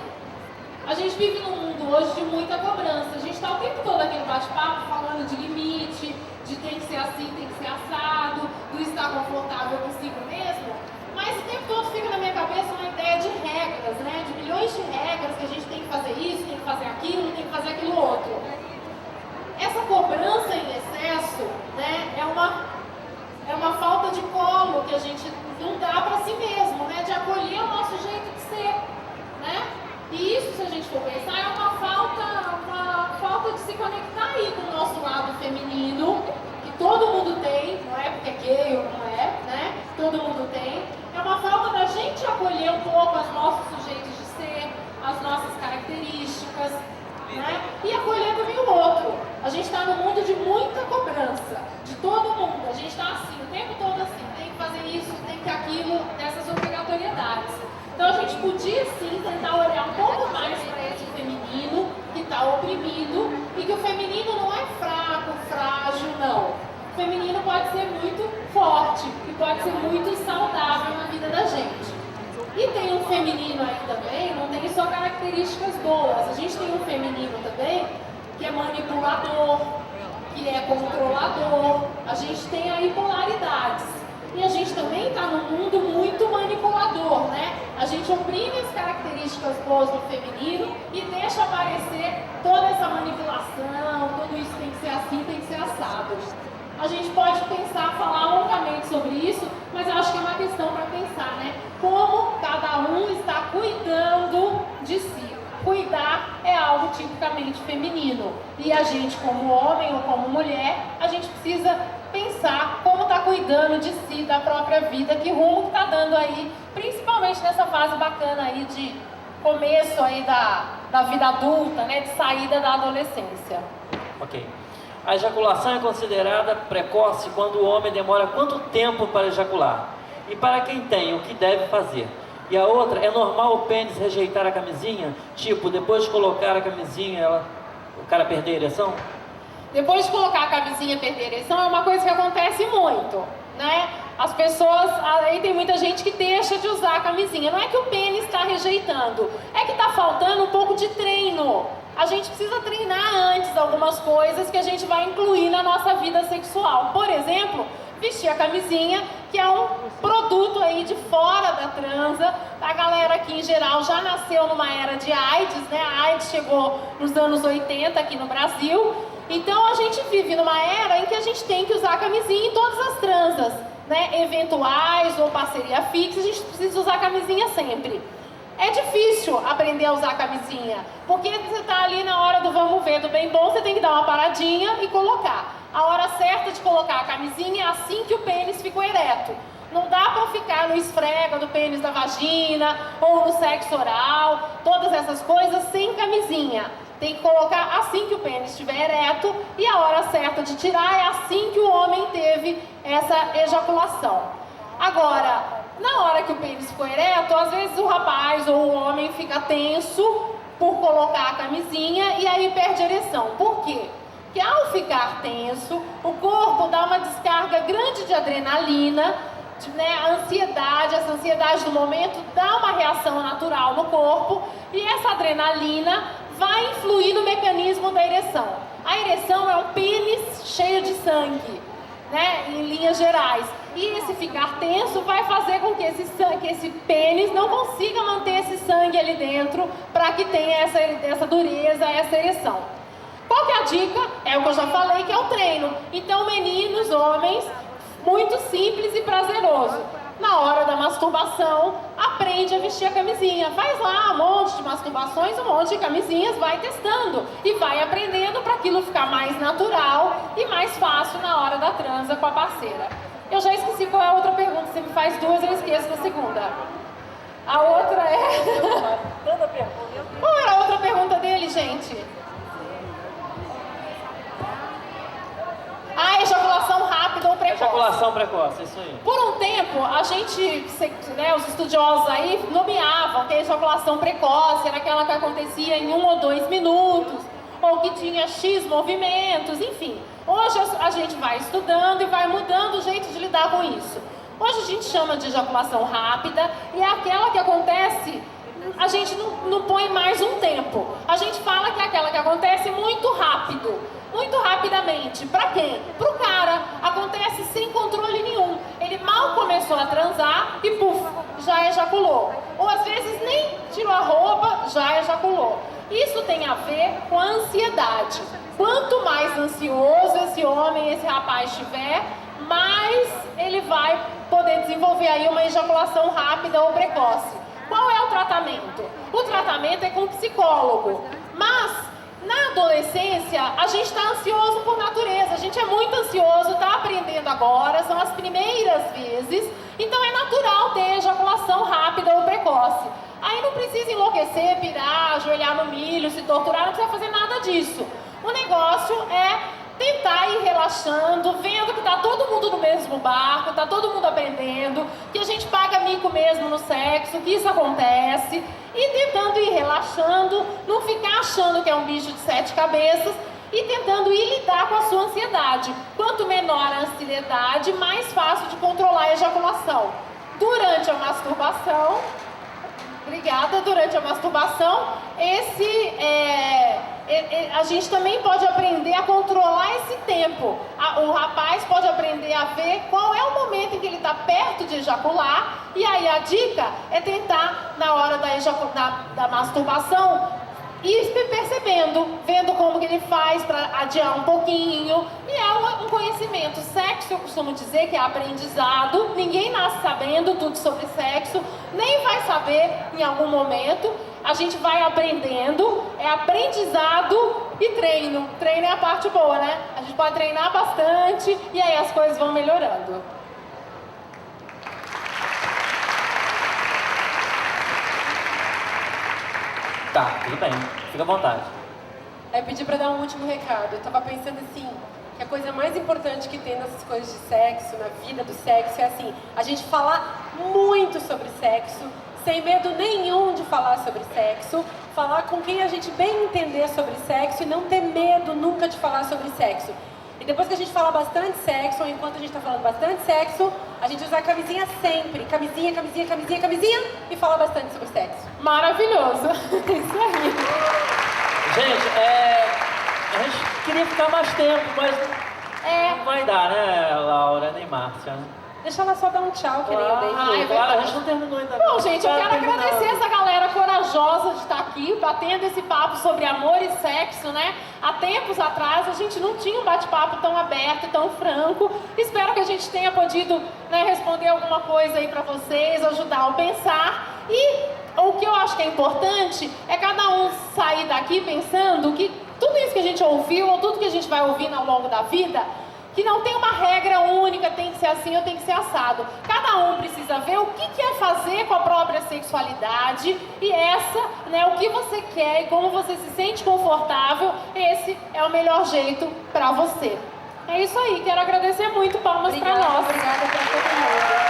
A gente vive num mundo hoje de muita cobrança. A gente está o tempo todo aqui no bate-papo falando de limite, de tem que ser assim, tem que ser assado, do estar confortável consigo mesmo. Mas o tempo todo fica na minha cabeça uma ideia de regras, né? De milhões de regras que a gente tem que fazer isso, tem que fazer aquilo, tem que fazer aquilo outro. Essa cobrança em excesso, né, é uma falta de colo que a gente não dá para si mesmo, né? De acolher o nosso jeito de ser, né? E isso, se a gente for pensar, é uma falta de se conectar aí com o nosso lado feminino, que todo mundo tem, não é porque é gay ou não é, né? Todo mundo tem. É uma falta da gente acolher um pouco os nossos sujeitos de ser, as nossas características, né? E acolher também o outro. A gente está num mundo de muita cobrança, de todo mundo. A gente está assim, o tempo todo assim, tem que fazer isso, tem que aquilo, dessas obrigatoriedades. Então a gente podia sim tentar olhar um pouco mais para esse feminino que está oprimido e que o feminino não é fraco, frágil, não. O feminino pode ser muito forte e pode ser muito saudável na vida da gente. E tem um feminino aí também, não tem só características boas. A gente tem um feminino também que é manipulador, que é controlador. A gente tem aí polaridades. E a gente também está num mundo muito manipulador, né? A gente oprime as características boas do feminino e deixa aparecer toda essa manipulação, tudo isso tem que ser assim, tem que ser assado. A gente pode pensar, falar longamente sobre isso, mas eu acho que é uma questão para pensar, né? Como cada um está cuidando de si. Cuidar é algo tipicamente feminino. E a gente, como homem ou como mulher, a gente precisa pensar como está cuidando de si, da própria vida, que rumo que está dando aí, principalmente nessa fase bacana aí de começo aí da vida adulta, né? De saída da adolescência. Ok. A ejaculação é considerada precoce quando o homem demora quanto tempo para ejacular? E para quem tem, o que deve fazer? E a outra, é normal o pênis rejeitar a camisinha? Tipo, depois de colocar a camisinha, o cara perder a ereção? Depois de colocar a camisinha e perder a ereção é uma coisa que acontece muito, né? As pessoas, aí tem muita gente que deixa de usar a camisinha. Não é que o pênis está rejeitando, é que está faltando um pouco de treino. A gente precisa treinar antes algumas coisas que a gente vai incluir na nossa vida sexual. Por exemplo, vestir a camisinha, que é um produto aí de fora da transa. A galera aqui em geral já nasceu numa era de AIDS, né? A AIDS chegou nos anos 80 aqui no Brasil. Então a gente vive numa era em que a gente tem que usar a camisinha em todas as transas, né? Eventuais ou parceria fixa, a gente precisa usar a camisinha sempre. É difícil aprender a usar a camisinha, porque você está ali na hora do vamos ver, do bem bom, você tem que dar uma paradinha e colocar. A hora certa de colocar a camisinha é assim que o pênis ficou ereto. Não dá para ficar no esfrega do pênis da vagina ou no sexo oral, todas essas coisas sem camisinha. Tem que colocar assim que o pênis estiver ereto, e a hora certa de tirar é assim que o homem teve essa ejaculação. Agora, na hora que o pênis ficou ereto, às vezes o rapaz ou o homem fica tenso por colocar a camisinha e aí perde a ereção. Por quê? Porque ao ficar tenso, o corpo dá uma descarga grande de adrenalina, né? A ansiedade, essa ansiedade do momento dá uma reação natural no corpo, e essa adrenalina vai influir no mecanismo da ereção. A ereção é um pênis cheio de sangue, né? Em linhas gerais. E esse ficar tenso vai fazer com que esse pênis não consiga manter esse sangue ali dentro para que tenha essa dureza, essa ereção. Qual que é a dica? É o que eu já falei, que é o treino. Então, meninos, homens, muito simples e prazeroso. Na hora da masturbação, aprende a vestir a camisinha. Faz lá um monte de masturbações, um monte de camisinhas, vai testando e vai aprendendo para aquilo ficar mais natural e mais fácil na hora da transa com a parceira. Eu já esqueci qual é a outra pergunta. Você me faz duas, eu esqueço da segunda. A outra é... Qual era a outra pergunta dele, gente? A ejaculação rápida ou precoce. Ejaculação precoce, isso aí. Por um tempo, a gente, né, os estudiosos aí nomeavam que a ejaculação precoce era aquela que acontecia em 1 ou 2 minutos, ou que tinha X movimentos, enfim. Hoje a gente vai estudando e vai mudando o jeito de lidar com isso. Hoje a gente chama de ejaculação rápida e é aquela que acontece, a gente não põe mais um tempo. A gente fala que é aquela que acontece muito rápido, muito rapidamente. Pra quem? Pro cara. Acontece sem controle nenhum. Ele mal começou a transar e puf, já ejaculou. Ou às vezes nem tirou a roupa, já ejaculou. Isso tem a ver com a ansiedade. Quanto mais ansioso esse homem, esse rapaz estiver, mais ele vai poder desenvolver aí uma ejaculação rápida ou precoce. Qual é o tratamento? O tratamento é com o psicólogo. Mas, na adolescência, a gente está ansioso por natureza. A gente é muito ansioso, está aprendendo agora, são as primeiras vezes. Então é natural ter ejaculação rápida ou precoce. Aí não precisa enlouquecer, pirar, ajoelhar no milho, se torturar, não precisa fazer nada disso. O negócio é tentar ir relaxando, vendo que está todo mundo no mesmo barco, está todo mundo aprendendo, que a gente paga mico mesmo no sexo, que isso acontece, e tentando ir relaxando, não ficar achando que é um bicho de 7 cabeças, e tentando ir lidar com a sua ansiedade. Quanto menor a ansiedade, mais fácil de controlar a ejaculação. Durante a masturbação, durante a masturbação, a gente também pode aprender a controlar esse tempo. O rapaz pode aprender a ver qual é o momento em que ele está perto de ejacular, e aí a dica é tentar, na hora da masturbação, ir percebendo, vendo como que ele faz para adiar um pouquinho. E é um conhecimento. Sexo, eu costumo dizer que é aprendizado. Ninguém nasce sabendo tudo sobre sexo, nem vai saber em algum momento. A gente vai aprendendo, é aprendizado e treino. Treino é a parte boa, né? A gente pode treinar bastante e aí as coisas vão melhorando. Tá, tudo bem. Fica à vontade. Eu pedi para dar um último recado. Eu estava pensando assim, que a coisa mais importante que tem nessas coisas de sexo, na vida do sexo, é assim, a gente falar muito sobre sexo, sem medo nenhum de falar sobre sexo, falar com quem a gente bem entender sobre sexo e não ter medo nunca de falar sobre sexo. E depois que a gente fala bastante sexo, ou enquanto a gente está falando bastante sexo, a gente usa a camisinha sempre. Camisinha, camisinha, camisinha, camisinha, e fala bastante sobre sexo. Maravilhoso. Isso aí. Gente, a gente queria ficar mais tempo, mas não vai dar, né, Laura, nem Márcia, né? Deixa ela só dar um tchau, que nem eu dei. Claro, a gente não terminou ainda. Bom, gente, eu quero agradecer essa galera corajosa de estar aqui, batendo esse papo sobre amor e sexo, né? Há tempos atrás a gente não tinha um bate-papo tão aberto, tão franco. Espero que a gente tenha podido, né, responder alguma coisa aí pra vocês, ajudar a pensar. E o que eu acho que é importante é cada um sair daqui pensando que tudo isso que a gente ouviu, ou tudo que a gente vai ouvindo ao longo da vida, que não tem uma regra única, tem que ser assim ou tem que ser assado. Cada um precisa ver o que quer fazer com a própria sexualidade e né, o que você quer e como você se sente confortável, esse é o melhor jeito pra você. É isso aí, quero agradecer muito, palmas pra nós. Obrigada pra todo mundo.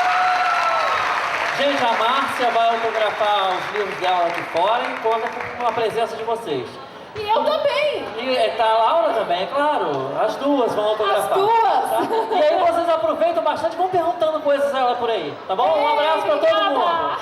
Gente, a Márcia vai autografar os livros dela aqui fora e conta com a presença de vocês. E eu também. E tá a Laura também, é claro. As duas vão autografar. As duas. Tá? E aí vocês aproveitam bastante e vão perguntando coisas a ela por aí, tá bom? Um abraço pra todo mundo.